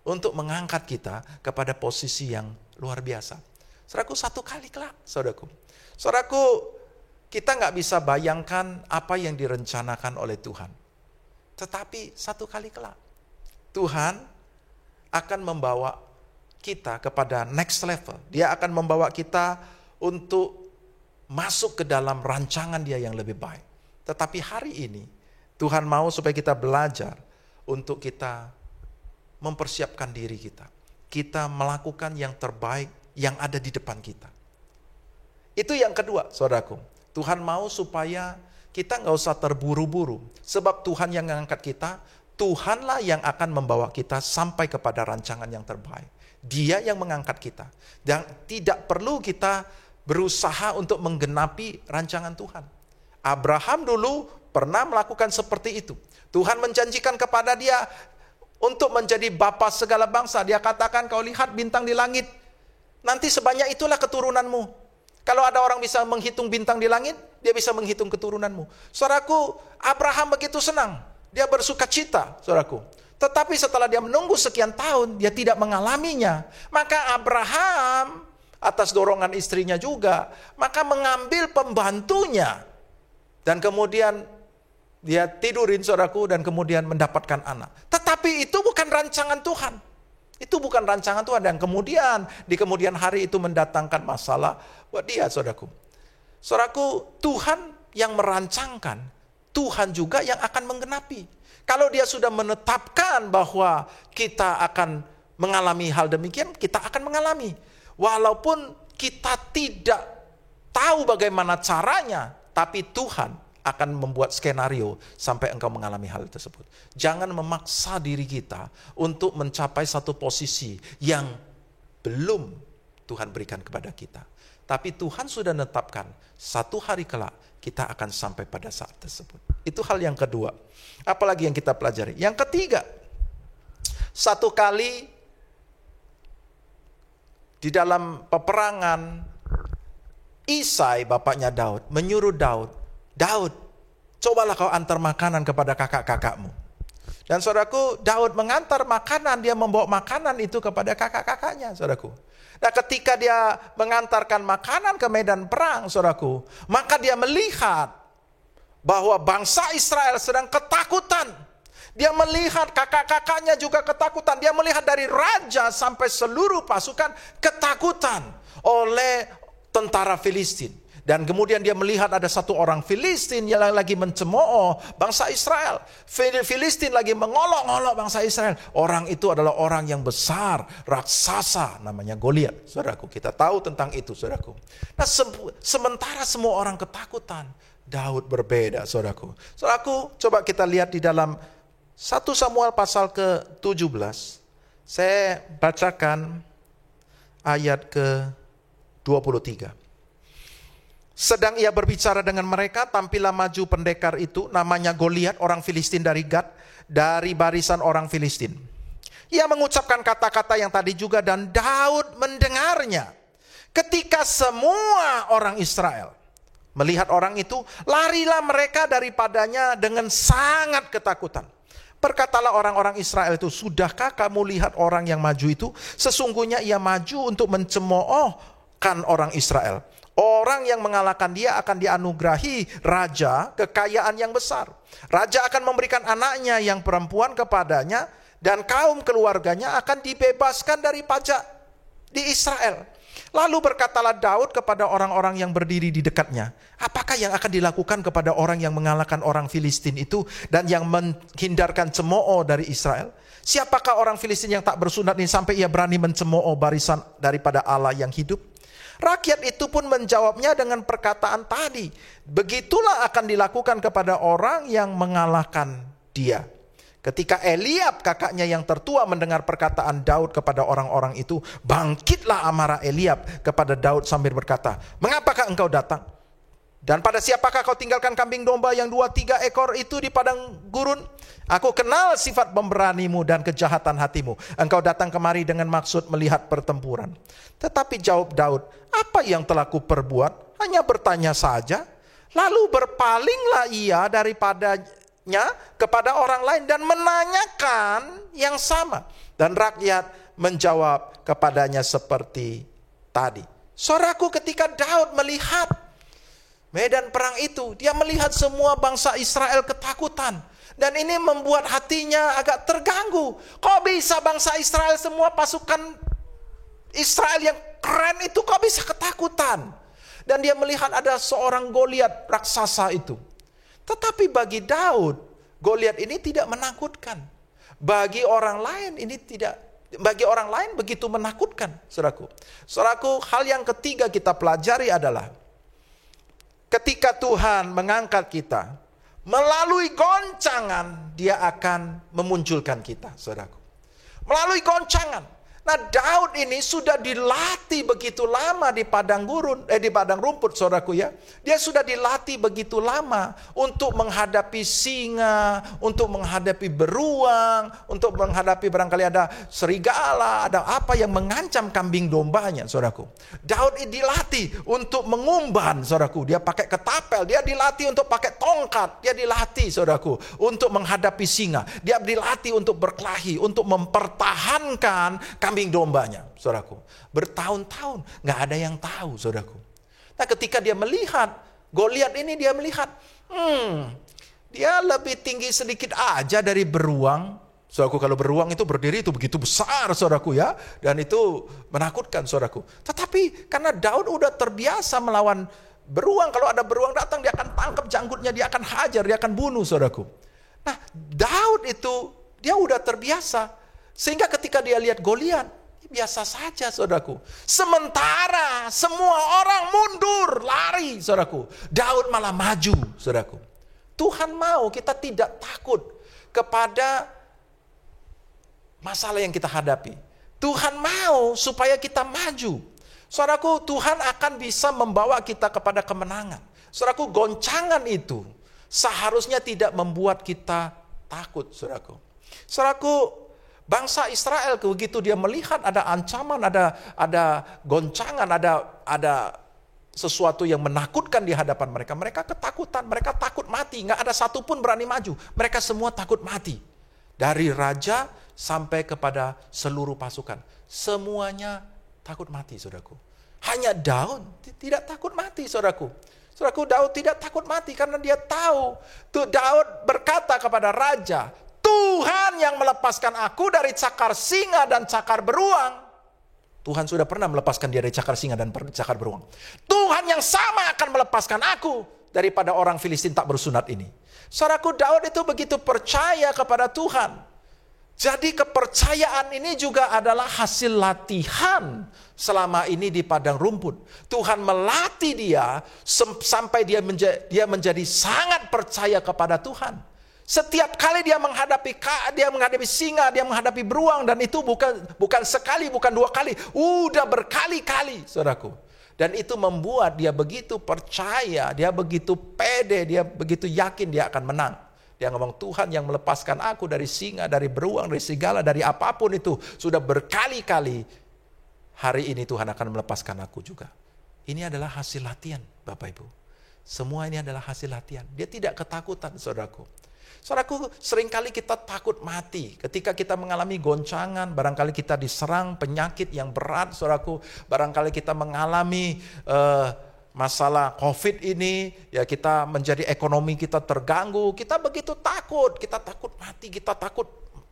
untuk mengangkat kita kepada posisi yang luar biasa. Saudaraku, satu kali kelak, saudaraku, kita gak bisa bayangkan apa yang direncanakan oleh Tuhan. Tetapi satu kali kelak Tuhan akan membawa kita kepada next level. Dia akan membawa kita untuk masuk ke dalam rancangan Dia yang lebih baik. Tetapi hari ini Tuhan mau supaya kita belajar untuk kita mempersiapkan diri kita. Kita melakukan yang terbaik yang ada di depan kita. Itu yang kedua, saudaraku. Tuhan mau supaya kita gak usah terburu-buru. Sebab Tuhan yang mengangkat kita, Tuhanlah yang akan membawa kita sampai kepada rancangan yang terbaik. Dia yang mengangkat kita. Dan tidak perlu kita berusaha untuk menggenapi rancangan Tuhan. Abraham dulu pernah melakukan seperti itu. Tuhan menjanjikan kepada dia untuk menjadi bapa segala bangsa. Dia katakan, kau lihat bintang di langit, nanti sebanyak itulah keturunanmu. Kalau ada orang bisa menghitung bintang di langit, dia bisa menghitung keturunanmu. Saudaraku, Abraham begitu senang. Dia bersuka cita, saudaraku. Tetapi setelah dia menunggu sekian tahun, dia tidak mengalaminya. Maka Abraham, atas dorongan istrinya juga, maka mengambil pembantunya. Dan kemudian dia tidurin, saudaraku, dan kemudian mendapatkan anak. Tetapi itu bukan rancangan Tuhan. Itu bukan rancangan Tuhan. Dan kemudian, di kemudian hari itu mendatangkan masalah buat dia, saudaraku. Saudaraku, Tuhan yang merancangkan, Tuhan juga yang akan menggenapi. Kalau Dia sudah menetapkan bahwa kita akan mengalami hal demikian, kita akan mengalami. Walaupun kita tidak tahu bagaimana caranya, tapi Tuhan akan membuat skenario sampai engkau mengalami hal tersebut. Jangan memaksa diri kita untuk mencapai satu posisi yang belum Tuhan berikan kepada kita. Tapi Tuhan sudah menetapkan satu hari kelak kita akan sampai pada saat tersebut. Itu hal yang kedua. Apalagi yang kita pelajari? Yang ketiga, satu kali di dalam peperangan, Isai bapaknya Daud menyuruh Daud, cobalah kau antar makanan kepada kakak-kakakmu. Dan saudaraku, Daud mengantar makanan, dia membawa makanan itu kepada kakak-kakaknya, saudaraku. Nah, ketika dia mengantarkan makanan ke medan perang, saudaraku, maka dia melihat bahwa bangsa Israel sedang ketakutan. Dia melihat kakak-kakaknya juga ketakutan. Dia melihat dari raja sampai seluruh pasukan ketakutan oleh tentara Filistin. Dan kemudian dia melihat ada satu orang Filistin yang lagi mencemooh bangsa Israel. Filistin lagi mengolok-olok bangsa Israel. Orang itu adalah orang yang besar, raksasa, namanya Goliat. Saudaraku, kita tahu tentang itu, saudaraku. Nah, sementara semua orang ketakutan, Daud berbeda, saudaraku. Saudaraku, coba kita lihat di dalam 1 Samuel pasal ke-17. Saya bacakan ayat ke-23. Sedang ia berbicara dengan mereka, tampillah maju pendekar itu, namanya Goliat, orang Filistin dari Gad, dari barisan orang Filistin. Ia mengucapkan kata-kata yang tadi juga, dan Daud mendengarnya. Ketika semua orang Israel melihat orang itu, larilah mereka daripadanya dengan sangat ketakutan. Berkatalah orang-orang Israel itu, sudahkah kamu lihat orang yang maju itu? Sesungguhnya ia maju untuk mencemoohkan orang Israel. Orang yang mengalahkan dia akan dianugerahi raja, kekayaan yang besar. Raja akan memberikan anaknya yang perempuan kepadanya, dan kaum keluarganya akan dibebaskan dari pajak di Israel. Lalu berkatalah Daud kepada orang-orang yang berdiri di dekatnya, apakah yang akan dilakukan kepada orang yang mengalahkan orang Filistin itu dan yang menghindarkan cemooh dari Israel? Siapakah orang Filistin yang tak bersunat ini sampai ia berani mencemooh barisan daripada Allah yang hidup? Rakyat itu pun menjawabnya dengan perkataan tadi, begitulah akan dilakukan kepada orang yang mengalahkan dia. Ketika Eliab kakaknya yang tertua mendengar perkataan Daud kepada orang-orang itu, bangkitlah amarah Eliab kepada Daud sambil berkata, mengapakah engkau datang? Dan pada siapakah kau tinggalkan kambing domba yang 2-3 ekor itu di padang gurun? Aku kenal sifat pemberanimu dan kejahatan hatimu. Engkau datang kemari dengan maksud melihat pertempuran. Tetapi jawab Daud, apa yang telah kuperbuat? Hanya bertanya saja. Lalu berpalinglah ia daripadanya kepada orang lain dan menanyakan yang sama. Dan rakyat menjawab kepadanya seperti tadi. Saudaraku, ketika Daud melihat medan perang itu, dia melihat semua bangsa Israel ketakutan. Dan ini membuat hatinya agak terganggu. Kok bisa bangsa Israel, semua pasukan Israel yang keren itu, kok bisa ketakutan? Dan dia melihat ada seorang Goliat raksasa itu. Tetapi bagi Daud, Goliat ini tidak menakutkan. Bagi orang lain ini tidak. Bagi orang lain begitu menakutkan, saudaraku. Saudaraku, hal yang ketiga kita pelajari adalah ketika Tuhan mengangkat kita, melalui goncangan dia akan memunculkan kita, saudaraku. Melalui goncangan. Nah, Daud ini sudah dilatih begitu lama di padang rumput, saudaraku ya. Dia sudah dilatih begitu lama untuk menghadapi singa, untuk menghadapi beruang, untuk menghadapi barangkali ada serigala, ada apa yang mengancam kambing dombanya, saudaraku. Daud dilatih untuk mengumban, saudaraku. Dia pakai ketapel, dia dilatih untuk pakai tongkat, dia dilatih, saudaraku, untuk menghadapi singa. Dia dilatih untuk berkelahi, untuk mempertahankan kambing dombanya, saudaraku. Bertahun-tahun nggak ada yang tahu, saudaraku. Nah, ketika dia melihat Goliat ini, dia melihat, dia lebih tinggi sedikit aja dari beruang. Saudaraku, kalau beruang itu berdiri itu begitu besar, saudaraku ya, dan itu menakutkan, saudaraku. Tetapi karena Daud udah terbiasa melawan beruang, kalau ada beruang datang dia akan tangkap janggutnya, dia akan hajar, dia akan bunuh, saudaraku. Nah, Daud itu dia udah terbiasa. Sehingga ketika dia lihat Goliat, biasa saja, saudaraku. Sementara semua orang mundur, lari, saudaraku. Daud malah maju, saudaraku. Tuhan mau kita tidak takut kepada masalah yang kita hadapi. Tuhan mau supaya kita maju. Saudaraku, Tuhan akan bisa membawa kita kepada kemenangan. Saudaraku, goncangan itu seharusnya tidak membuat kita takut, saudaraku. Saudaraku, bangsa Israel begitu dia melihat ada ancaman, ada goncangan, ada sesuatu yang menakutkan di hadapan mereka. Mereka ketakutan, mereka takut mati. Nggak ada satupun berani maju. Mereka semua takut mati. Dari raja sampai kepada seluruh pasukan. Semuanya takut mati, saudaraku. Hanya Daud tidak takut mati, saudaraku. Saudaraku, Daud tidak takut mati karena dia tahu. Daud berkata kepada raja, Tuhan yang melepaskan aku dari cakar singa dan cakar beruang. Tuhan sudah pernah melepaskan dia dari cakar singa dan cakar beruang. Tuhan yang sama akan melepaskan aku daripada orang Filistin tak bersunat ini. Saudaraku, Daud itu begitu percaya kepada Tuhan. Jadi kepercayaan ini juga adalah hasil latihan selama ini di padang rumput. Tuhan melatih dia sampai dia menjadi sangat percaya kepada Tuhan. Setiap kali dia menghadapi singa, dia menghadapi beruang, dan itu bukan sekali, bukan 2 kali, udah berkali-kali, saudaraku. Dan itu membuat dia begitu percaya, dia begitu pede, dia begitu yakin dia akan menang. Dia ngomong, Tuhan yang melepaskan aku dari singa, dari beruang, dari serigala, dari apapun itu, sudah berkali-kali. Hari ini Tuhan akan melepaskan aku juga. Ini adalah hasil latihan, Bapak Ibu. Semua ini adalah hasil latihan. Dia tidak ketakutan, saudaraku. Saudaraku, seringkali kita takut mati. Ketika kita mengalami goncangan, barangkali kita diserang penyakit yang berat, saudaraku. Barangkali kita mengalami masalah COVID ini, ya kita menjadi ekonomi kita terganggu. Kita begitu takut, kita takut mati, kita takut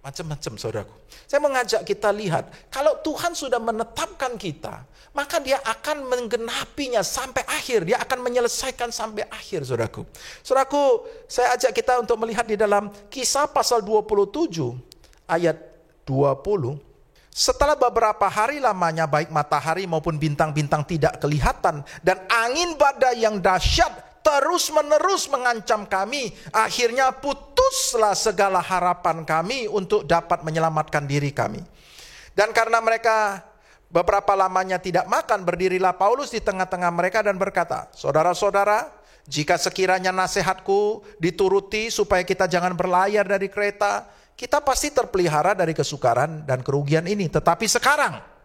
Macam-macam saudaraku. Saya mengajak kita lihat, kalau Tuhan sudah menetapkan kita, maka dia akan menggenapinya sampai akhir. Dia akan menyelesaikan sampai akhir, saudaraku. Saudaraku, saya ajak kita untuk melihat di dalam Kisah pasal 27, ayat 20. Setelah beberapa hari lamanya baik matahari maupun bintang-bintang tidak kelihatan, dan angin badai yang dahsyat terus-menerus mengancam kami, akhirnya putuslah segala harapan kami untuk dapat menyelamatkan diri kami. Dan karena mereka beberapa lamanya tidak makan, berdirilah Paulus di tengah-tengah mereka dan berkata, saudara-saudara, jika sekiranya nasihatku dituruti supaya kita jangan berlayar dari kereta, kita pasti terpelihara dari kesukaran dan kerugian ini. Tetapi sekarang,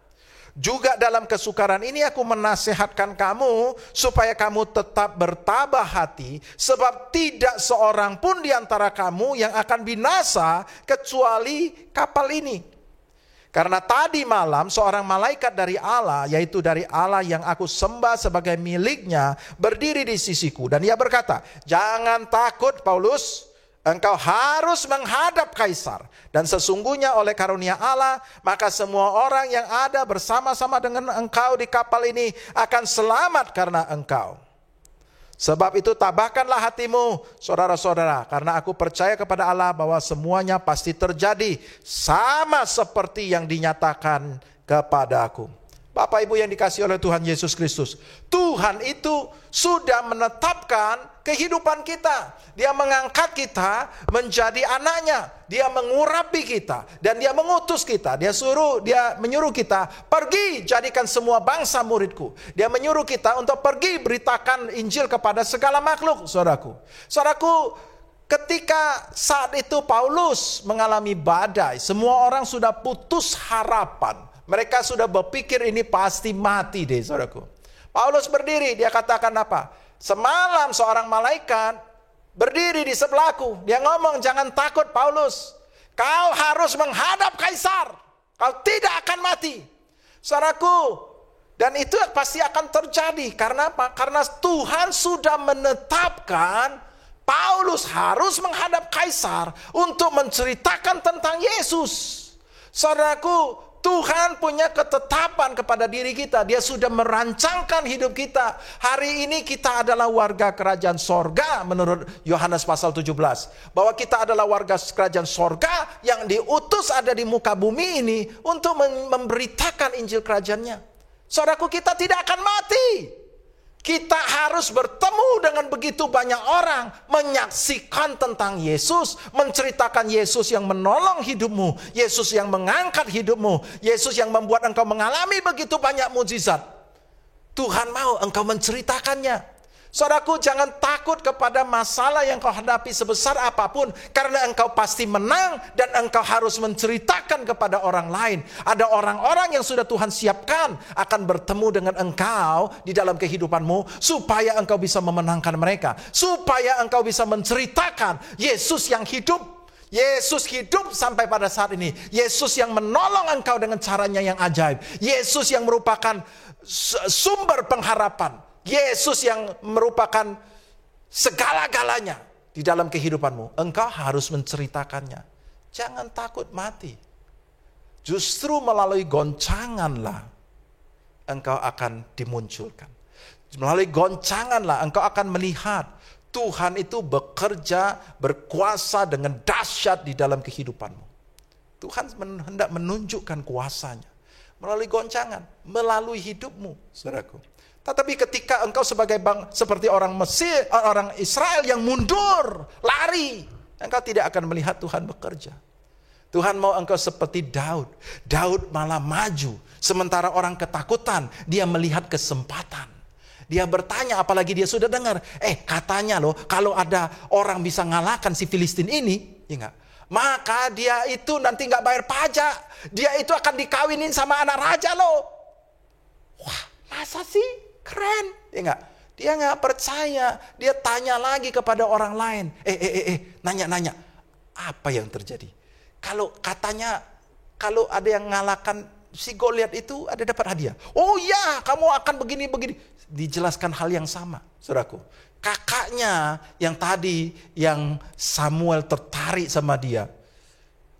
juga dalam kesukaran ini aku menasehatkan kamu supaya kamu tetap bertabah hati, sebab tidak seorang pun di antara kamu yang akan binasa kecuali kapal ini. Karena tadi malam seorang malaikat dari Allah, yaitu dari Allah yang aku sembah sebagai miliknya, berdiri di sisiku dan ia berkata, jangan takut Paulus, engkau harus menghadap Kaisar. Dan sesungguhnya oleh karunia Allah, maka semua orang yang ada bersama-sama dengan engkau di kapal ini akan selamat karena engkau. Sebab itu tabahkanlah hatimu, saudara-saudara, karena aku percaya kepada Allah bahwa semuanya pasti terjadi sama seperti yang dinyatakan kepada aku. Bapak Ibu yang dikasihi oleh Tuhan Yesus Kristus, Tuhan itu sudah menetapkan kehidupan kita. Dia mengangkat kita menjadi anaknya. Dia mengurapi kita dan dia mengutus kita. Dia menyuruh kita pergi jadikan semua bangsa muridku. Dia menyuruh kita untuk pergi beritakan Injil kepada segala makhluk, saudaraku. Saudaraku, ketika saat itu Paulus mengalami badai, semua orang sudah putus harapan. Mereka sudah berpikir ini pasti mati deh, saudaraku. Paulus berdiri, dia katakan apa? Semalam seorang malaikat berdiri di sebelahku. Dia ngomong, jangan takut Paulus. Kau harus menghadap Kaisar. Kau tidak akan mati. Saudaraku, dan itu pasti akan terjadi. Karena apa? Karena Tuhan sudah menetapkan Paulus harus menghadap Kaisar untuk menceritakan tentang Yesus. Saudaraku, Tuhan punya ketetapan kepada diri kita. Dia sudah merancangkan hidup kita. Hari ini kita adalah warga kerajaan sorga menurut Yohanes pasal 17. Bahwa kita adalah warga kerajaan sorga yang diutus ada di muka bumi ini untuk memberitakan Injil kerajaannya. Saudaraku, kita tidak akan mati. Kita harus bertemu dengan begitu banyak orang, menyaksikan tentang Yesus, menceritakan Yesus yang menolong hidupmu, Yesus yang mengangkat hidupmu, Yesus yang membuat engkau mengalami begitu banyak mukjizat. Tuhan mau engkau menceritakannya. Saudaraku, jangan takut kepada masalah yang kau hadapi sebesar apapun, karena engkau pasti menang dan engkau harus menceritakan kepada orang lain. Ada orang-orang yang sudah Tuhan siapkan akan bertemu dengan engkau di dalam kehidupanmu supaya engkau bisa memenangkan mereka, supaya engkau bisa menceritakan Yesus yang hidup. Yesus hidup sampai pada saat ini. Yesus yang menolong engkau dengan caranya yang ajaib. Yesus yang merupakan sumber pengharapan. Yesus yang merupakan segala-galanya di dalam kehidupanmu. Engkau harus menceritakannya. Jangan takut mati. Justru melalui goncanganlah engkau akan dimunculkan. Melalui goncanganlah engkau akan melihat Tuhan itu bekerja, berkuasa dengan dahsyat di dalam kehidupanmu. Tuhan hendak menunjukkan kuasanya melalui goncangan, melalui hidupmu, saudaraku. Tetapi ketika engkau seperti orang Mesir, orang Israel yang mundur, lari, engkau tidak akan melihat Tuhan bekerja. Tuhan mau engkau seperti Daud. Daud malah maju, sementara orang ketakutan, dia melihat kesempatan. Dia bertanya, apalagi dia sudah dengar, katanya loh, kalau ada orang bisa ngalahkan si Filistin ini, ya enggak? Maka dia itu nanti nggak bayar pajak. Dia itu akan dikawinin sama anak raja loh. Wah, masa sih? Keren, ya enggak? Dia nggak percaya. Dia tanya lagi kepada orang lain. Nanya. Apa yang terjadi? Kalau katanya, kalau ada yang ngalahkan si Goliat itu ada dapat hadiah. Oh ya, kamu akan begini. Dijelaskan hal yang sama, saudaraku. Kakaknya yang tadi, yang Samuel tertarik sama dia.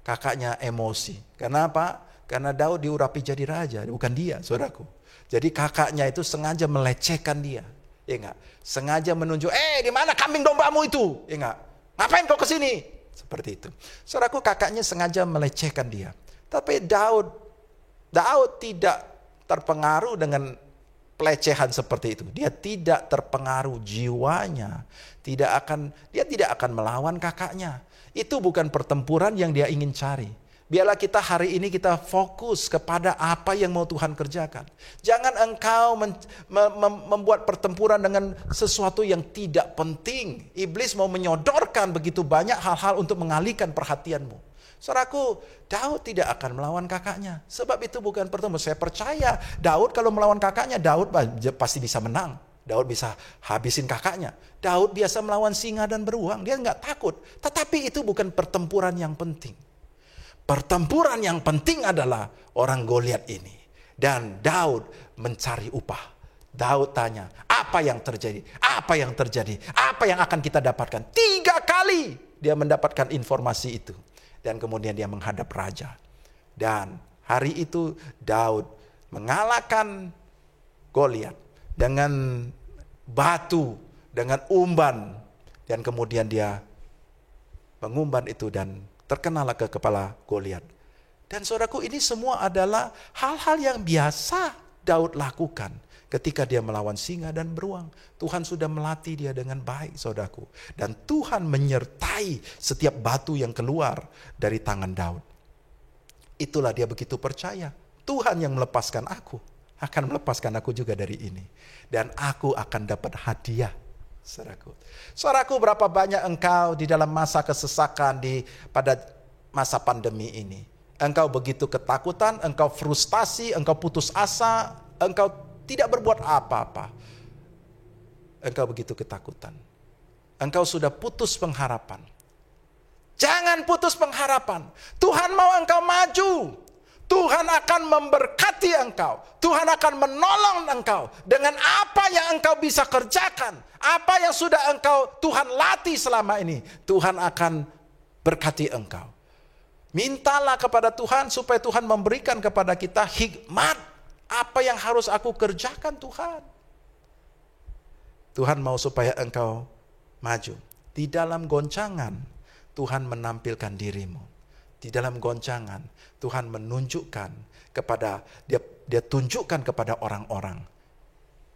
kakaknya emosi. Kenapa? Karena Daud diurapi jadi raja, bukan dia, saudaraku. Jadi kakaknya itu sengaja melecehkan dia. Ya enggak? Sengaja menunjuk, di mana kambing dombamu itu? Ya enggak? Ngapain kau kesini? Seperti itu. Saudaraku, kakaknya sengaja melecehkan dia. Tapi Daud tidak terpengaruh dengan pelecehan seperti itu. Dia tidak terpengaruh jiwanya. Dia tidak akan melawan kakaknya. Itu bukan pertempuran yang dia ingin cari. Biarlah kita hari ini kita fokus kepada apa yang mau Tuhan kerjakan. Jangan engkau membuat pertempuran dengan sesuatu yang tidak penting. Iblis mau menyodorkan begitu banyak hal-hal untuk mengalihkan perhatianmu. Saudaraku, Daud tidak akan melawan kakaknya. Sebab itu bukan pertempuran. Saya percaya Daud kalau melawan kakaknya, Daud pasti bisa menang. Daud bisa habisin kakaknya. Daud biasa melawan singa dan beruang. Dia nggak takut. Tetapi itu bukan pertempuran yang penting. Pertempuran yang penting adalah orang Goliat ini. Dan Daud mencari upah. Daud tanya, apa yang terjadi? Apa yang terjadi? Apa yang akan kita dapatkan? 3 kali dia mendapatkan informasi itu. Dan kemudian dia menghadap raja. Dan hari itu Daud mengalahkan Goliat dengan batu, dengan umban. Dan kemudian dia mengumban itu dan terkenalah ke kepala Goliat. Dan saudaraku, ini semua adalah hal-hal yang biasa Daud lakukan ketika dia melawan singa dan beruang. Tuhan sudah melatih dia dengan baik, saudaraku. Dan Tuhan menyertai setiap batu yang keluar dari tangan Daud. Itulah dia begitu percaya. Tuhan yang melepaskan aku, akan melepaskan aku juga dari ini. Dan aku akan dapat hadiah. Saudaraku, berapa banyak engkau di dalam masa kesesakan pada masa pandemi ini. Engkau begitu ketakutan, engkau frustasi, engkau putus asa, engkau tidak berbuat apa-apa. Engkau begitu ketakutan. Engkau sudah putus pengharapan. Jangan putus pengharapan. Tuhan mau engkau maju. Tuhan akan memberkati engkau. Tuhan akan menolong engkau dengan apa yang engkau bisa kerjakan. Apa yang sudah Tuhan latih selama ini. Tuhan akan berkati engkau. Mintalah kepada Tuhan supaya Tuhan memberikan kepada kita hikmat. Apa yang harus aku kerjakan Tuhan. Tuhan mau supaya engkau maju. Di dalam goncangan Tuhan menampilkan dirimu. Di dalam goncangan, Tuhan menunjukkan kepada, dia tunjukkan kepada orang-orang,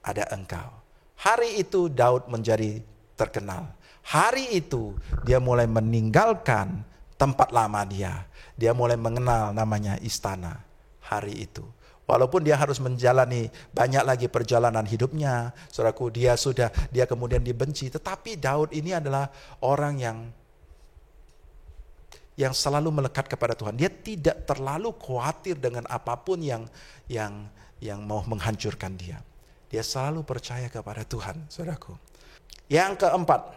ada engkau. Hari itu Daud menjadi terkenal. Hari itu dia mulai meninggalkan tempat lama dia. Dia mulai mengenal namanya istana. Hari itu. Walaupun dia harus menjalani banyak lagi perjalanan hidupnya. Saudaraku, dia kemudian dibenci. Tetapi Daud ini adalah orang yang selalu melekat kepada Tuhan. Dia tidak terlalu khawatir dengan apapun yang mau menghancurkan dia. Dia selalu percaya kepada Tuhan, saudaraku. Yang keempat,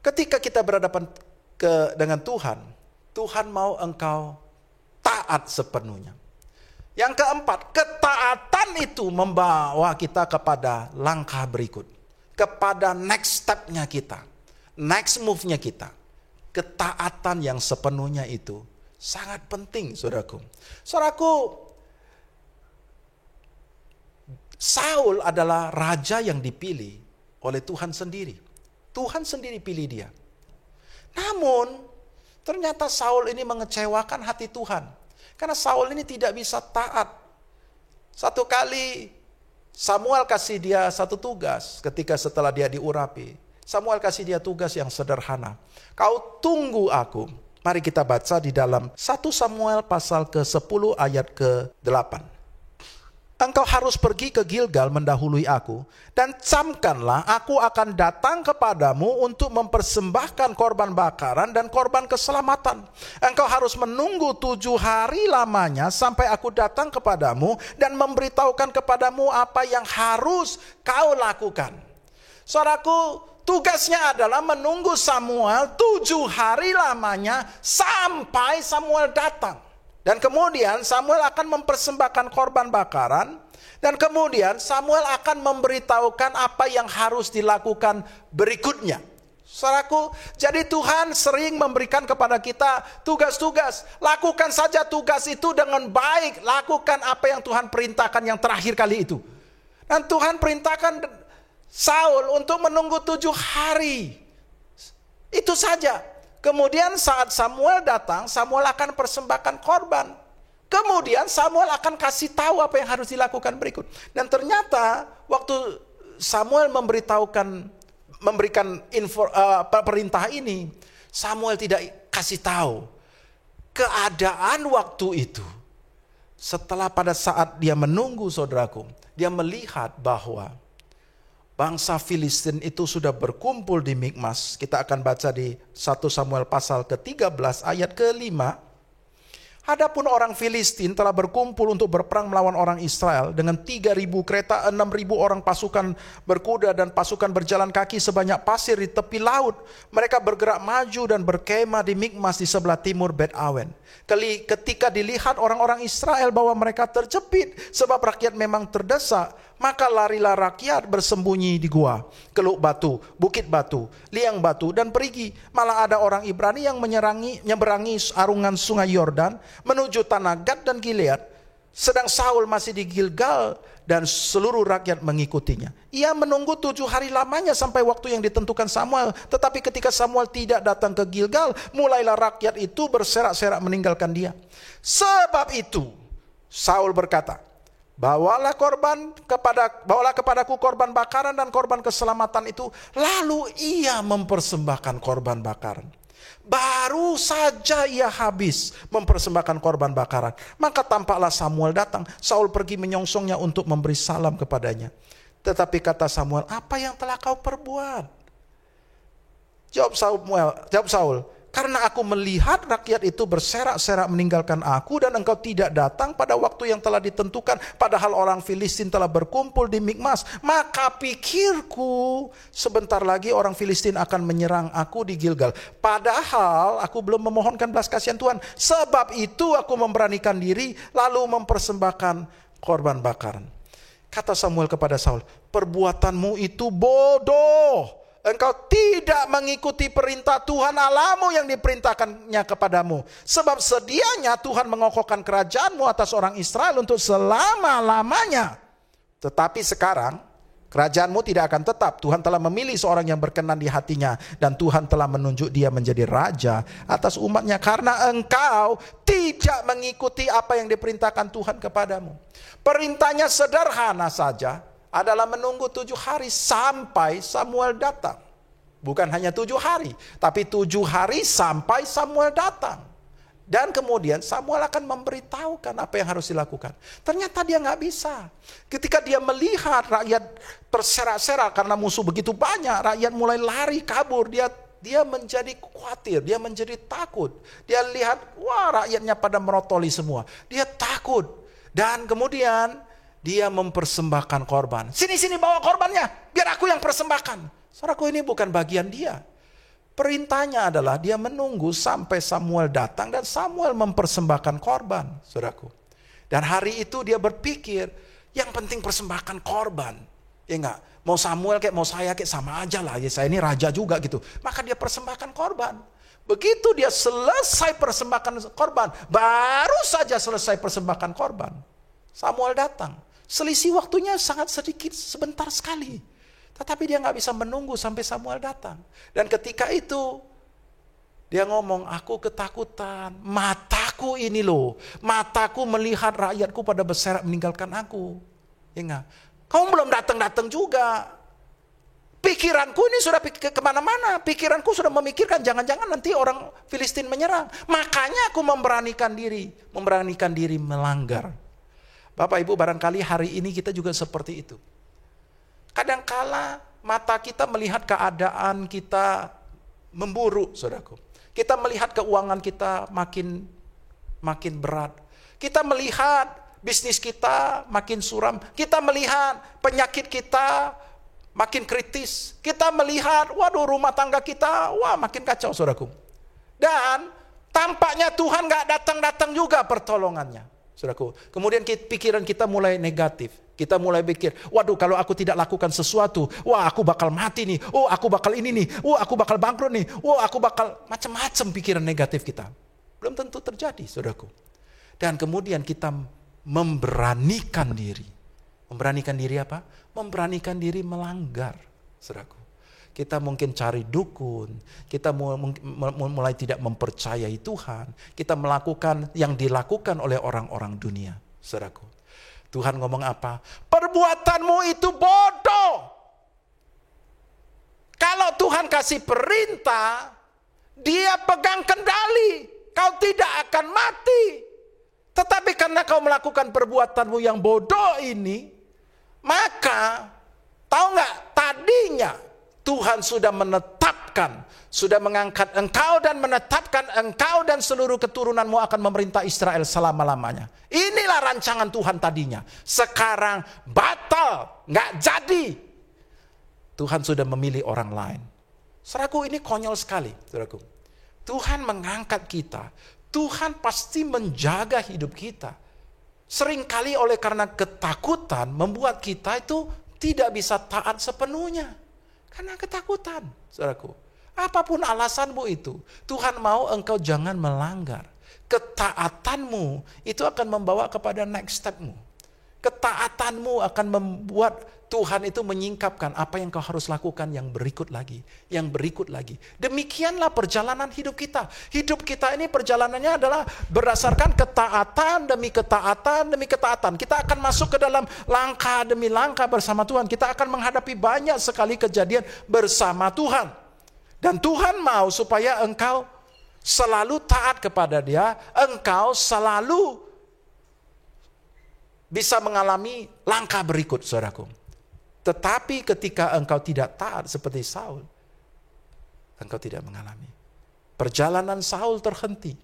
ketika kita berhadapan dengan Tuhan, Tuhan mau engkau taat sepenuhnya. Yang keempat, ketaatan itu membawa kita kepada langkah berikut. Kepada next step-nya kita. Next move-nya kita. Ketaatan yang sepenuhnya itu sangat penting, saudaraku. Saudaraku, Saul adalah raja yang dipilih oleh Tuhan sendiri. Tuhan sendiri pilih dia. Namun, ternyata Saul ini mengecewakan hati Tuhan. Karena Saul ini tidak bisa taat. Satu kali Samuel kasih dia satu tugas ketika setelah dia diurapi. Samuel kasih dia tugas yang sederhana. Kau tunggu aku. Mari kita baca di dalam 1 Samuel pasal ke-10 ayat ke-8. Engkau harus pergi ke Gilgal mendahului aku, dan camkanlah aku akan datang kepadamu untuk mempersembahkan korban bakaran dan korban keselamatan. Engkau harus menunggu 7 hari lamanya sampai aku datang kepadamu dan memberitahukan kepadamu apa yang harus kau lakukan. Saudaraku, tugasnya adalah menunggu Samuel 7 hari lamanya sampai Samuel datang. Dan kemudian Samuel akan mempersembahkan korban bakaran. Dan kemudian Samuel akan memberitahukan apa yang harus dilakukan berikutnya. Saudaraku, jadi Tuhan sering memberikan kepada kita tugas-tugas. Lakukan saja tugas itu dengan baik. Lakukan apa yang Tuhan perintahkan yang terakhir kali itu. Dan Tuhan perintahkan Saul untuk menunggu 7 hari. Itu saja. Kemudian saat Samuel datang, Samuel akan persembahkan korban. Kemudian Samuel akan kasih tahu apa yang harus dilakukan berikut. Dan ternyata waktu Samuel memberikan perintah ini, Samuel tidak kasih tahu keadaan waktu itu. Setelah pada saat dia menunggu, saudaraku, dia melihat bahwa bangsa Filistin itu sudah berkumpul di Mikmas. Kita akan baca di 1 Samuel pasal ke-13 ayat ke-5. Adapun orang Filistin telah berkumpul untuk berperang melawan orang Israel dengan 3.000 kereta, 6.000 orang pasukan berkuda dan pasukan berjalan kaki sebanyak pasir di tepi laut. Mereka bergerak maju dan berkemah di Mikmas di sebelah timur Bet Awen. Ketika dilihat orang-orang Israel bahwa mereka terjepit sebab rakyat memang terdesak, maka larilah rakyat bersembunyi di gua, keluk batu, bukit batu, liang batu, dan perigi. Malah ada orang Ibrani yang menyeberangi arungan sungai Yordan menuju tanah Gad dan Gilead. Sedang Saul masih di Gilgal dan seluruh rakyat mengikutinya. Ia menunggu 7 hari lamanya sampai waktu yang ditentukan Samuel. Tetapi ketika Samuel tidak datang ke Gilgal, mulailah rakyat itu berserak-serak meninggalkan dia. Sebab itu Saul berkata, bawalah kepadaku korban bakaran dan korban keselamatan itu. Lalu ia mempersembahkan korban bakaran. Baru saja ia habis mempersembahkan korban bakaran, maka tampaklah Samuel datang. Saul pergi menyongsongnya untuk memberi salam kepadanya. Tetapi kata Samuel, apa yang telah kau perbuat? Jawab Saul, karena aku melihat rakyat itu berserak-serak meninggalkan aku dan engkau tidak datang pada waktu yang telah ditentukan, padahal orang Filistin telah berkumpul di Mikmas. Maka pikirku, sebentar lagi orang Filistin akan menyerang aku di Gilgal. Padahal aku belum memohonkan belas kasihan Tuhan. Sebab itu aku memberanikan diri lalu mempersembahkan korban bakaran. Kata Samuel kepada Saul, perbuatanmu itu bodoh. Engkau tidak mengikuti perintah Tuhan Allahmu yang diperintahkannya kepadamu. Sebab sedianya Tuhan mengokohkan kerajaanmu atas orang Israel untuk selama-lamanya. Tetapi sekarang kerajaanmu tidak akan tetap. Tuhan telah memilih seorang yang berkenan di hatinya. Dan Tuhan telah menunjuk dia menjadi raja atas umatnya. Karena engkau tidak mengikuti apa yang diperintahkan Tuhan kepadamu. Perintahnya sederhana saja, adalah menunggu 7 hari sampai Samuel datang. Bukan hanya 7 hari, tapi 7 hari sampai Samuel datang. Dan kemudian Samuel akan memberitahukan apa yang harus dilakukan. Ternyata dia nggak bisa. Ketika dia melihat rakyat berserak-serak karena musuh begitu banyak, rakyat mulai lari kabur, dia menjadi khawatir, dia menjadi takut. Dia lihat, wah rakyatnya pada merotoli semua. Dia takut. Dan kemudian dia mempersembahkan korban. Sini bawa korbannya, biar aku yang persembahkan. Saudaraku, ini bukan bagian dia. Perintahnya adalah dia menunggu sampai Samuel datang dan Samuel mempersembahkan korban, saudaraku. Dan hari itu dia berpikir, yang penting persembahkan korban. Ya enggak, mau Samuel kayak mau saya kayak sama aja lah. Ya saya ini raja juga gitu. Maka dia persembahkan korban. Begitu dia selesai persembahkan korban, baru saja selesai persembahkan korban, Samuel datang. Selisih waktunya sangat sedikit, sebentar sekali. Tetapi dia gak bisa menunggu sampai Samuel datang. Dan ketika itu, dia ngomong, aku ketakutan. Mataku ini loh. Mataku melihat rakyatku pada berserak meninggalkan aku. Ya gak? Kamu belum datang-datang juga. Pikiranku ini sudah kemana-mana. Pikiranku sudah memikirkan, jangan-jangan nanti orang Filistin menyerang. Makanya aku memberanikan diri melanggar. Bapak Ibu, barangkali hari ini kita juga seperti itu. Kadangkala mata kita melihat keadaan kita memburuk, saudaraku. Kita melihat keuangan kita makin berat. Kita melihat bisnis kita makin suram. Kita melihat penyakit kita makin kritis. Kita melihat, waduh rumah tangga kita, makin kacau, saudaraku. Dan tampaknya Tuhan gak datang-datang juga pertolongannya. Saudaraku, kemudian pikiran kita mulai negatif. Kita mulai pikir, waduh kalau aku tidak lakukan sesuatu, wah aku bakal mati nih, oh aku bakal ini nih, oh aku bakal bangkrut nih, oh aku bakal macam-macam pikiran negatif kita. Belum tentu terjadi, saudaraku. Dan kemudian kita memberanikan diri. Memberanikan diri apa? Memberanikan diri melanggar, saudaraku. Kita mungkin cari dukun, kita mulai tidak mempercayai Tuhan, kita melakukan yang dilakukan oleh orang-orang dunia, saudaraku. Tuhan ngomong apa? Perbuatanmu itu bodoh. Kalau Tuhan kasih perintah, Dia pegang kendali. Kau tidak akan mati. Tetapi karena kau melakukan perbuatanmu yang bodoh ini, maka tahu nggak? Tadinya Tuhan sudah menetapkan, sudah mengangkat engkau dan menetapkan engkau dan seluruh keturunanmu akan memerintah Israel selama-lamanya. Inilah rancangan Tuhan tadinya. Sekarang batal, nggak jadi. Tuhan sudah memilih orang lain. Saudaraku, ini konyol sekali, saudaraku. Tuhan mengangkat kita. Tuhan pasti menjaga hidup kita. Seringkali oleh karena ketakutan membuat kita itu tidak bisa taat sepenuhnya. Karena ketakutan, saudaraku. Apapun alasanmu itu, Tuhan mau engkau jangan melanggar. Ketaatanmu itu akan membawa kepada next stepmu. Ketaatanmu akan membuat Tuhan itu menyingkapkan apa yang kau harus lakukan yang berikut lagi. Yang berikut lagi. Demikianlah perjalanan hidup kita. Hidup kita ini perjalanannya adalah berdasarkan ketaatan demi ketaatan demi ketaatan. Kita akan masuk ke dalam langkah demi langkah bersama Tuhan. Kita akan menghadapi banyak sekali kejadian bersama Tuhan. Dan Tuhan mau supaya engkau selalu taat kepada Dia. Engkau selalu bisa mengalami langkah berikut, saudaraku. Tetapi ketika engkau tidak taat seperti Saul, engkau tidak mengalami. Perjalanan Saul terhenti.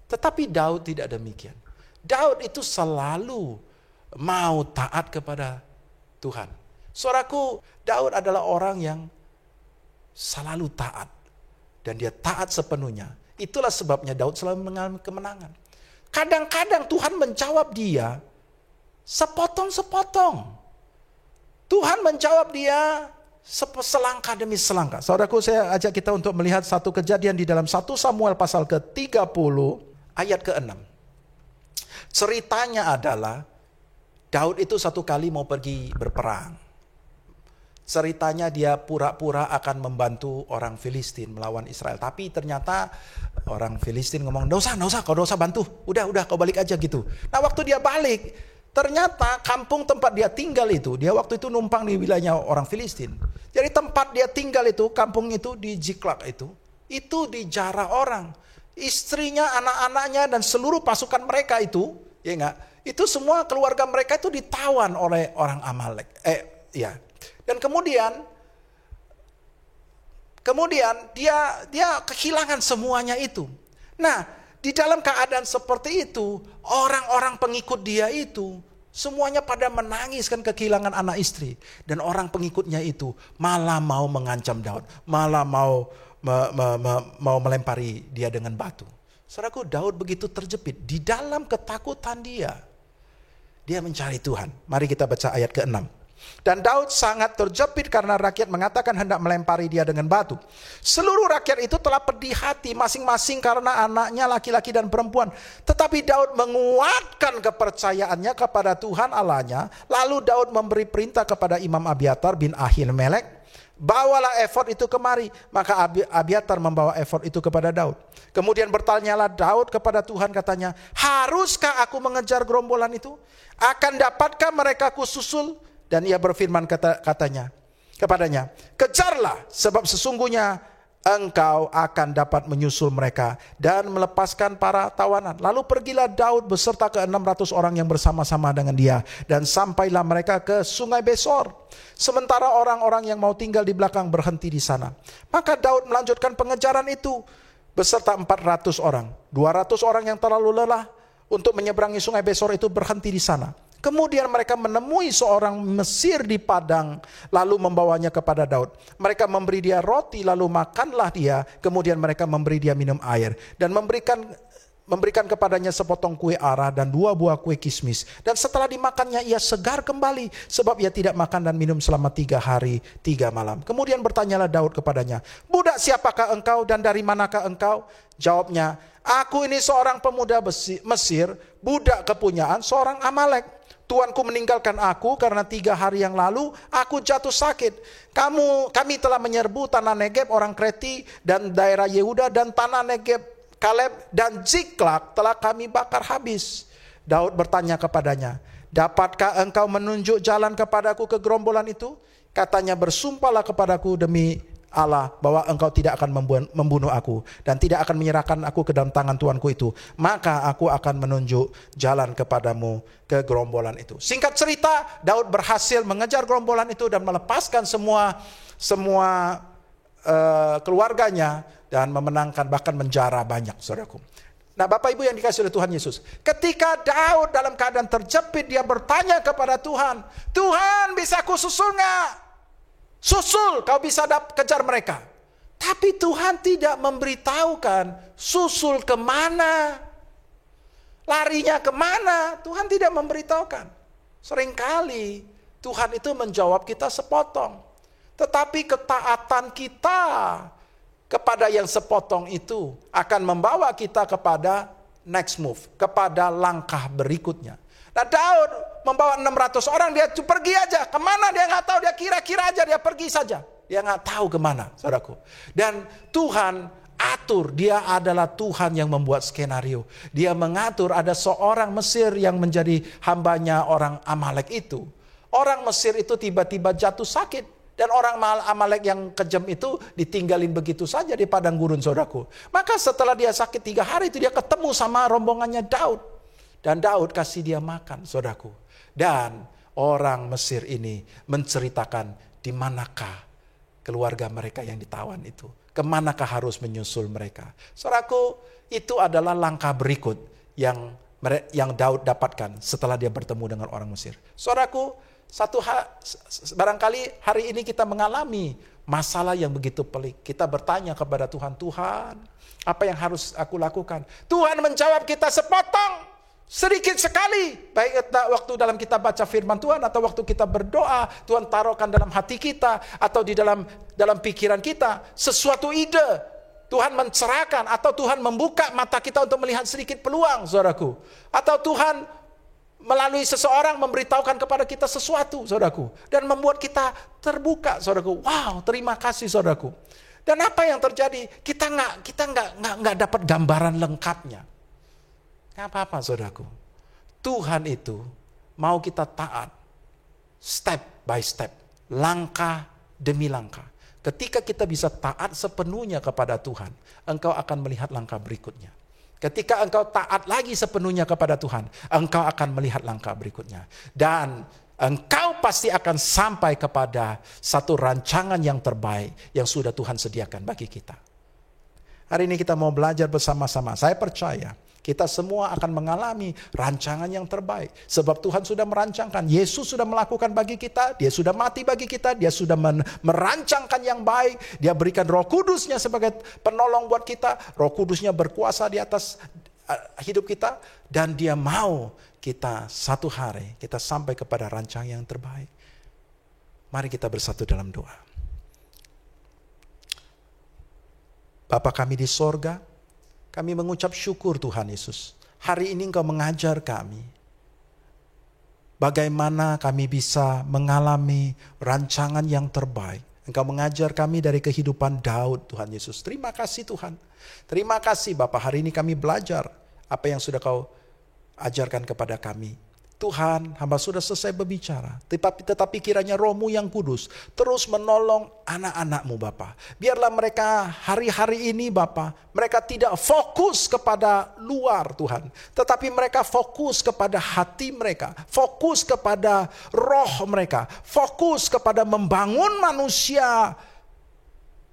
Tetapi Daud tidak demikian. Daud itu selalu mau taat kepada Tuhan. Saudaraku, Daud adalah orang yang selalu taat. Dan dia taat sepenuhnya. Itulah sebabnya Daud selalu mengalami kemenangan. Kadang-kadang Tuhan menjawab dia sepotong-sepotong. Tuhan menjawab dia selangkah demi selangkah. Saudaraku, saya ajak kita untuk melihat satu kejadian di dalam 1 Samuel pasal ke-30 ayat ke-6. Ceritanya adalah Daud itu satu kali mau pergi berperang. Ceritanya dia pura-pura akan membantu orang Filistin melawan Israel. Tapi ternyata orang Filistin ngomong, "Nggak usah, kau nggak usah bantu. Udah, kau balik aja gitu." Nah, waktu dia balik, ternyata kampung tempat dia tinggal itu, dia waktu itu numpang di wilayahnya orang Filistin. Jadi tempat dia tinggal itu, kampung itu di Ziklag itu dijarah orang. Istrinya, anak-anaknya, dan seluruh pasukan mereka itu, ya enggak, itu semua keluarga mereka itu ditawan oleh orang Amalek. Dan kemudian dia kehilangan semuanya itu. Nah, di dalam keadaan seperti itu, orang-orang pengikut dia itu semuanya pada menangis kan kehilangan anak istri. Dan orang pengikutnya itu malah mau mengancam Daud, malah mau melempari dia dengan batu. Saudaraku, Daud begitu terjepit di dalam ketakutan dia mencari Tuhan. Mari kita baca ayat ke-6. Dan Daud sangat terjepit karena rakyat mengatakan hendak melempari dia dengan batu. Seluruh rakyat itu telah pedih hati masing-masing karena anaknya laki-laki dan perempuan. Tetapi Daud menguatkan kepercayaannya kepada Tuhan Allahnya. Lalu Daud memberi perintah kepada Imam Abiatar bin Ahimelek, "Bawalah efod itu kemari." Maka Abiatar membawa efod itu kepada Daud. Kemudian bertanyalah Daud kepada Tuhan, katanya, "Haruskah aku mengejar gerombolan itu? Akan dapatkah mereka kususul?" Dan ia berfirman kepadanya, "Kejarlah, sebab sesungguhnya engkau akan dapat menyusul mereka dan melepaskan para tawanan." Lalu pergilah Daud beserta ke-600 orang yang bersama-sama dengan dia, dan sampailah mereka ke Sungai Besor. Sementara orang-orang yang mau tinggal di belakang berhenti di sana. Maka Daud melanjutkan pengejaran itu beserta 400 orang. 200 orang yang terlalu lelah untuk menyeberangi Sungai Besor itu berhenti di sana. Kemudian mereka menemui seorang Mesir di padang, lalu membawanya kepada Daud. Mereka memberi dia roti, lalu makanlah dia. Kemudian mereka memberi dia minum air dan memberikan memberikan kepadanya sepotong kue ara dan 2 buah kue kismis. Dan setelah dimakannya ia segar kembali, sebab ia tidak makan dan minum selama 3 hari 3 malam. Kemudian bertanyalah Daud kepadanya, "Budak siapakah engkau dan dari manakah engkau?" Jawabnya, "Aku ini seorang pemuda Mesir, budak kepunyaan seorang Amalek. Tuanku meninggalkan aku karena 3 hari yang lalu aku jatuh sakit. Kami telah menyerbu tanah Negeb orang Kreti dan daerah Yehuda, dan tanah Negeb Kaleb dan Ziklak telah kami bakar habis." Daud bertanya kepadanya, "Dapatkah engkau menunjuk jalan kepadaku ke gerombolan itu?" Katanya, "Bersumpahlah kepadaku demi Allah bahwa engkau tidak akan membunuh aku dan tidak akan menyerahkan aku ke dalam tangan tuanku itu, maka aku akan menunjuk jalan kepadamu ke gerombolan itu." Singkat cerita, Daud berhasil mengejar gerombolan itu dan melepaskan semua keluarganya dan memenangkan, bahkan menjara banyak, saudaraku. Nah, Bapak Ibu yang dikasihi oleh Tuhan Yesus, ketika Daud dalam keadaan terjepit, dia bertanya kepada Tuhan, "Tuhan, bisa aku susul nggak?" "Susul, kau bisa kejar mereka." Tapi Tuhan tidak memberitahukan susul kemana, larinya kemana. Tuhan tidak memberitahukan. Seringkali Tuhan itu menjawab kita sepotong. Tetapi ketaatan kita kepada yang sepotong itu akan membawa kita kepada next move, kepada langkah berikutnya. Nah, Daud membawa 600 orang, dia pergi aja. Kemana dia nggak tahu, dia kira-kira aja, dia pergi saja. Dia nggak tahu kemana, saudaraku. Dan Tuhan atur, dia adalah Tuhan yang membuat skenario. Dia mengatur, ada seorang Mesir yang menjadi hambanya orang Amalek itu. Orang Mesir itu tiba-tiba jatuh sakit. Dan orang Amalek yang kejam itu ditinggalin begitu saja di padang gurun, saudaraku. Maka setelah dia sakit 3 hari itu dia ketemu sama rombongannya Daud. Dan Daud kasih dia makan, saudaraku. Dan orang Mesir ini menceritakan di manakah keluarga mereka yang ditawan itu. Kemanakah harus menyusul mereka. Saudaraku, itu adalah langkah berikut yang Daud dapatkan setelah dia bertemu dengan orang Mesir. Saudaraku, barangkali hari ini kita mengalami masalah yang begitu pelik. Kita bertanya kepada Tuhan, "Tuhan, apa yang harus aku lakukan?" Tuhan menjawab kita sepotong. Sedikit sekali, baik waktu dalam kita baca firman Tuhan atau waktu kita berdoa, Tuhan taruhkan dalam hati kita atau di dalam pikiran kita sesuatu ide. Tuhan mencerahkan atau Tuhan membuka mata kita untuk melihat sedikit peluang, saudaraku. Atau Tuhan melalui seseorang memberitahukan kepada kita sesuatu, saudaraku, dan membuat kita terbuka, saudaraku. Wow, terima kasih, saudaraku. Dan apa yang terjadi? Kita nggak dapat gambaran lengkapnya. Gak apa-apa, saudaraku. Tuhan itu mau kita taat step by step, langkah demi langkah. Ketika kita bisa taat sepenuhnya kepada Tuhan, engkau akan melihat langkah berikutnya. Ketika engkau taat lagi sepenuhnya kepada Tuhan, engkau akan melihat langkah berikutnya. Dan engkau pasti akan sampai kepada satu rancangan yang terbaik yang sudah Tuhan sediakan bagi kita. Hari ini kita mau belajar bersama-sama. Saya percaya kita semua akan mengalami rancangan yang terbaik. Sebab Tuhan sudah merancangkan. Yesus sudah melakukan bagi kita. Dia sudah mati bagi kita. Dia sudah merancangkan yang baik. Dia berikan Roh Kudusnya sebagai penolong buat kita. Roh Kudusnya berkuasa di atas hidup kita. Dan dia mau kita satu hari kita sampai kepada rancangan yang terbaik. Mari kita bersatu dalam doa. Bapa kami di sorga, kami mengucap syukur Tuhan Yesus. Hari ini Engkau mengajar kami. Bagaimana kami bisa mengalami rancangan yang terbaik. Engkau mengajar kami dari kehidupan Daud, Tuhan Yesus. Terima kasih Tuhan. Terima kasih Bapak, hari ini kami belajar apa yang sudah Kau ajarkan kepada kami. Tuhan, hamba sudah selesai berbicara. Tetapi kiranya Roh-Mu yang kudus terus menolong anak-anak-Mu Bapa. Biarlah mereka hari-hari ini Bapa, mereka tidak fokus kepada luar Tuhan. Tetapi mereka fokus kepada hati mereka. Fokus kepada roh mereka. Fokus kepada membangun manusia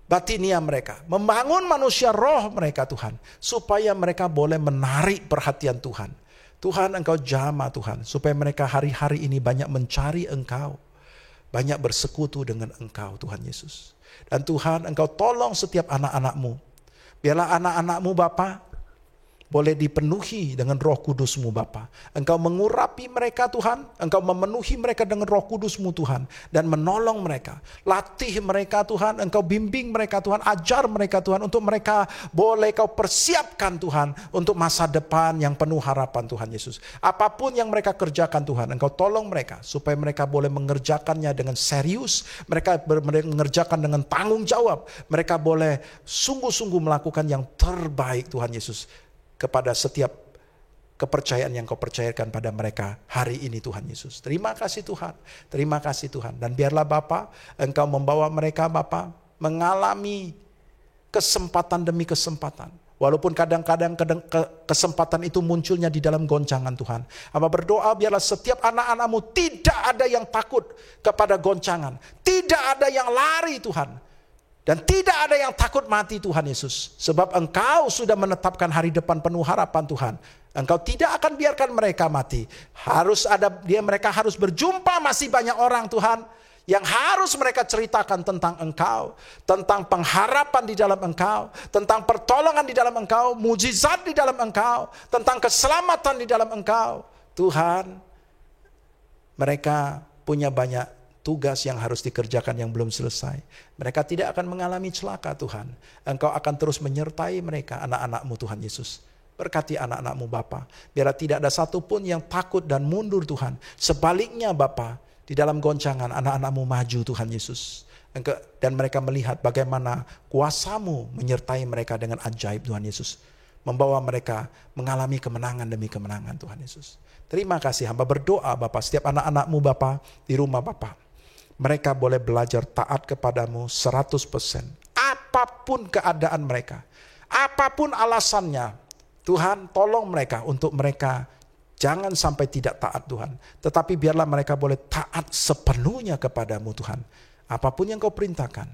batinia mereka. Membangun manusia roh mereka Tuhan. Supaya mereka boleh menarik perhatian Tuhan. Tuhan Engkau jamah Tuhan, supaya mereka hari-hari ini banyak mencari Engkau. Banyak bersekutu dengan Engkau Tuhan Yesus. Dan Tuhan Engkau tolong setiap anak-anak-Mu. Biarlah anak-anak-Mu Bapa boleh dipenuhi dengan Roh Kudus-Mu Bapa. Engkau mengurapi mereka Tuhan, Engkau memenuhi mereka dengan Roh Kudus-Mu Tuhan, dan menolong mereka. Latih mereka Tuhan, Engkau bimbing mereka Tuhan, ajar mereka Tuhan, untuk mereka boleh Kau persiapkan Tuhan, untuk masa depan yang penuh harapan Tuhan Yesus. Apapun yang mereka kerjakan Tuhan, Engkau tolong mereka, supaya mereka boleh mengerjakannya dengan serius, mereka mengerjakan dengan tanggung jawab, mereka boleh sungguh-sungguh melakukan yang terbaik Tuhan Yesus, kepada setiap kepercayaan yang Kau percayakan pada mereka hari ini Tuhan Yesus. Terima kasih Tuhan, terima kasih Tuhan. Dan biarlah Bapa, Engkau membawa mereka Bapa mengalami kesempatan demi kesempatan. Walaupun kadang-kadang kesempatan itu munculnya di dalam goncangan Tuhan. Hamba berdoa biarlah setiap anak-anak-Mu tidak ada yang takut kepada goncangan, tidak ada yang lari Tuhan. Dan tidak ada yang takut mati Tuhan Yesus. Sebab Engkau sudah menetapkan hari depan penuh harapan Tuhan. Engkau tidak akan biarkan mereka mati. Mereka harus berjumpa masih banyak orang Tuhan, yang harus mereka ceritakan tentang Engkau, tentang pengharapan di dalam Engkau, tentang pertolongan di dalam Engkau, mujizat di dalam Engkau, tentang keselamatan di dalam Engkau. Tuhan, mereka punya banyak tugas yang harus dikerjakan yang belum selesai. Mereka tidak akan mengalami celaka Tuhan. Engkau akan terus menyertai mereka, anak-anak-Mu Tuhan Yesus. Berkati anak-anak-Mu Bapa. Biarlah tidak ada satupun yang takut dan mundur Tuhan. Sebaliknya Bapa, di dalam goncangan anak-anak-Mu maju Tuhan Yesus. Dan mereka melihat bagaimana kuasa-Mu menyertai mereka dengan ajaib Tuhan Yesus. Membawa mereka mengalami kemenangan demi kemenangan Tuhan Yesus. Terima kasih, hamba berdoa Bapa, setiap anak-anak-Mu Bapa di rumah Bapa, mereka boleh belajar taat kepadamu 100%. Apapun keadaan mereka, apapun alasannya, Tuhan tolong mereka untuk mereka jangan sampai tidak taat Tuhan. Tetapi biarlah mereka boleh taat sepenuhnya kepadamu Tuhan. Apapun yang Kau perintahkan,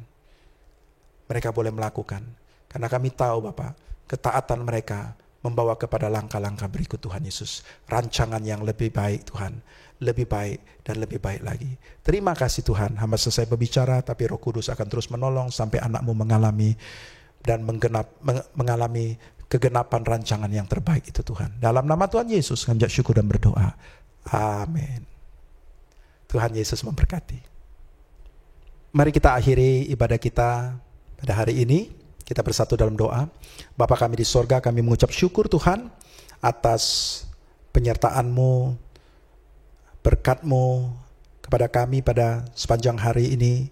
mereka boleh melakukan. Karena kami tahu Bapak, ketaatan mereka membawa kepada langkah-langkah berikut Tuhan Yesus. Rancangan yang lebih baik Tuhan. Lebih baik dan lebih baik lagi. Terima kasih Tuhan, hamba selesai berbicara, tapi Roh Kudus akan terus menolong sampai anak-Mu mengalami dan mengalami kegenapan rancangan yang terbaik itu Tuhan. Dalam nama Tuhan Yesus kami syukur dan berdoa. Amin. Tuhan Yesus memberkati. Mari kita akhiri ibadah kita pada hari ini. Kita bersatu dalam doa. Bapa kami di sorga, kami mengucap syukur Tuhan atas penyertaan-Mu, berkat-Mu kepada kami pada sepanjang hari ini,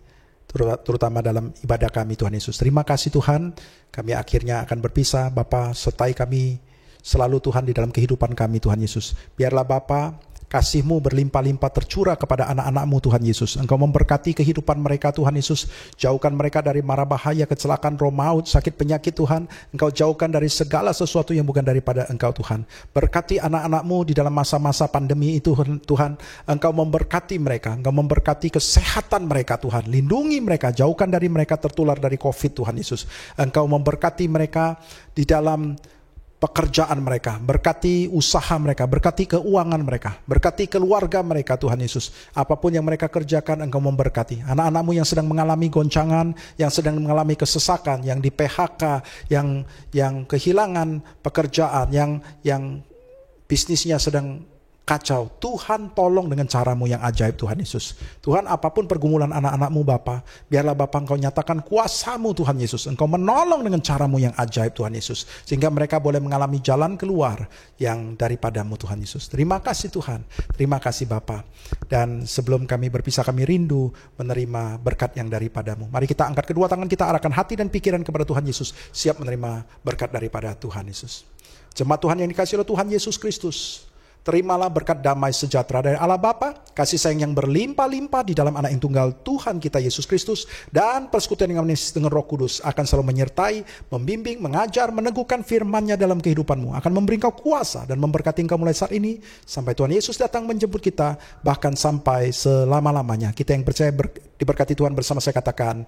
terutama dalam ibadah kami Tuhan Yesus. Terima kasih Tuhan, kami akhirnya akan berpisah. Bapa, sertai kami selalu Tuhan di dalam kehidupan kami Tuhan Yesus. Biarlah Bapa, kasih-Mu berlimpah-limpah tercurah kepada anak-anak-Mu Tuhan Yesus. Engkau memberkati kehidupan mereka Tuhan Yesus. Jauhkan mereka dari mara bahaya, kecelakaan, roh maut, sakit penyakit Tuhan. Engkau jauhkan dari segala sesuatu yang bukan daripada Engkau Tuhan. Berkati anak-anak-Mu di dalam masa-masa pandemi itu Tuhan. Engkau memberkati mereka. Engkau memberkati kesehatan mereka Tuhan. Lindungi mereka, jauhkan dari mereka tertular dari COVID Tuhan Yesus. Engkau memberkati mereka di dalam pekerjaan mereka, berkati usaha mereka, berkati keuangan mereka, berkati keluarga mereka Tuhan Yesus. Apapun yang mereka kerjakan Engkau memberkati. Anak-anak-Mu yang sedang mengalami goncangan, yang sedang mengalami kesesakan, yang di PHK, yang kehilangan pekerjaan, yang bisnisnya sedang kacau. Tuhan tolong dengan cara-Mu yang ajaib Tuhan Yesus. Tuhan, apapun pergumulan anak-anak-Mu Bapa, biarlah Bapa Engkau nyatakan kuasa-Mu Tuhan Yesus. Engkau menolong dengan cara-Mu yang ajaib Tuhan Yesus. Sehingga mereka boleh mengalami jalan keluar yang daripada-Mu Tuhan Yesus. Terima kasih Tuhan. Terima kasih Bapa. Dan sebelum kami berpisah, kami rindu menerima berkat yang daripada-Mu. Mari kita angkat kedua tangan kita, arahkan hati dan pikiran kepada Tuhan Yesus. Siap menerima berkat daripada Tuhan Yesus. Jemaat Tuhan yang dikasihi oleh Tuhan Yesus Kristus, terimalah berkat damai sejahtera dari Allah Bapa, kasih sayang yang berlimpah-limpah di dalam Anak yang tunggal Tuhan kita Yesus Kristus, dan persekutuan yang dengan Roh Kudus akan selalu menyertai, membimbing, mengajar, meneguhkan firman-Nya dalam kehidupanmu, akan memberi engkau kuasa dan memberkati engkau mulai saat ini sampai Tuhan Yesus datang menjemput kita, bahkan sampai selama-lamanya. Kita yang percaya diberkati Tuhan bersama saya katakan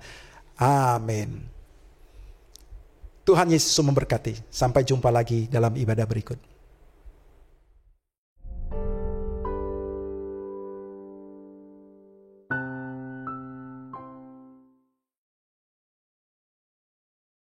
amin. Tuhan Yesus memberkati. Sampai jumpa lagi dalam ibadah berikut.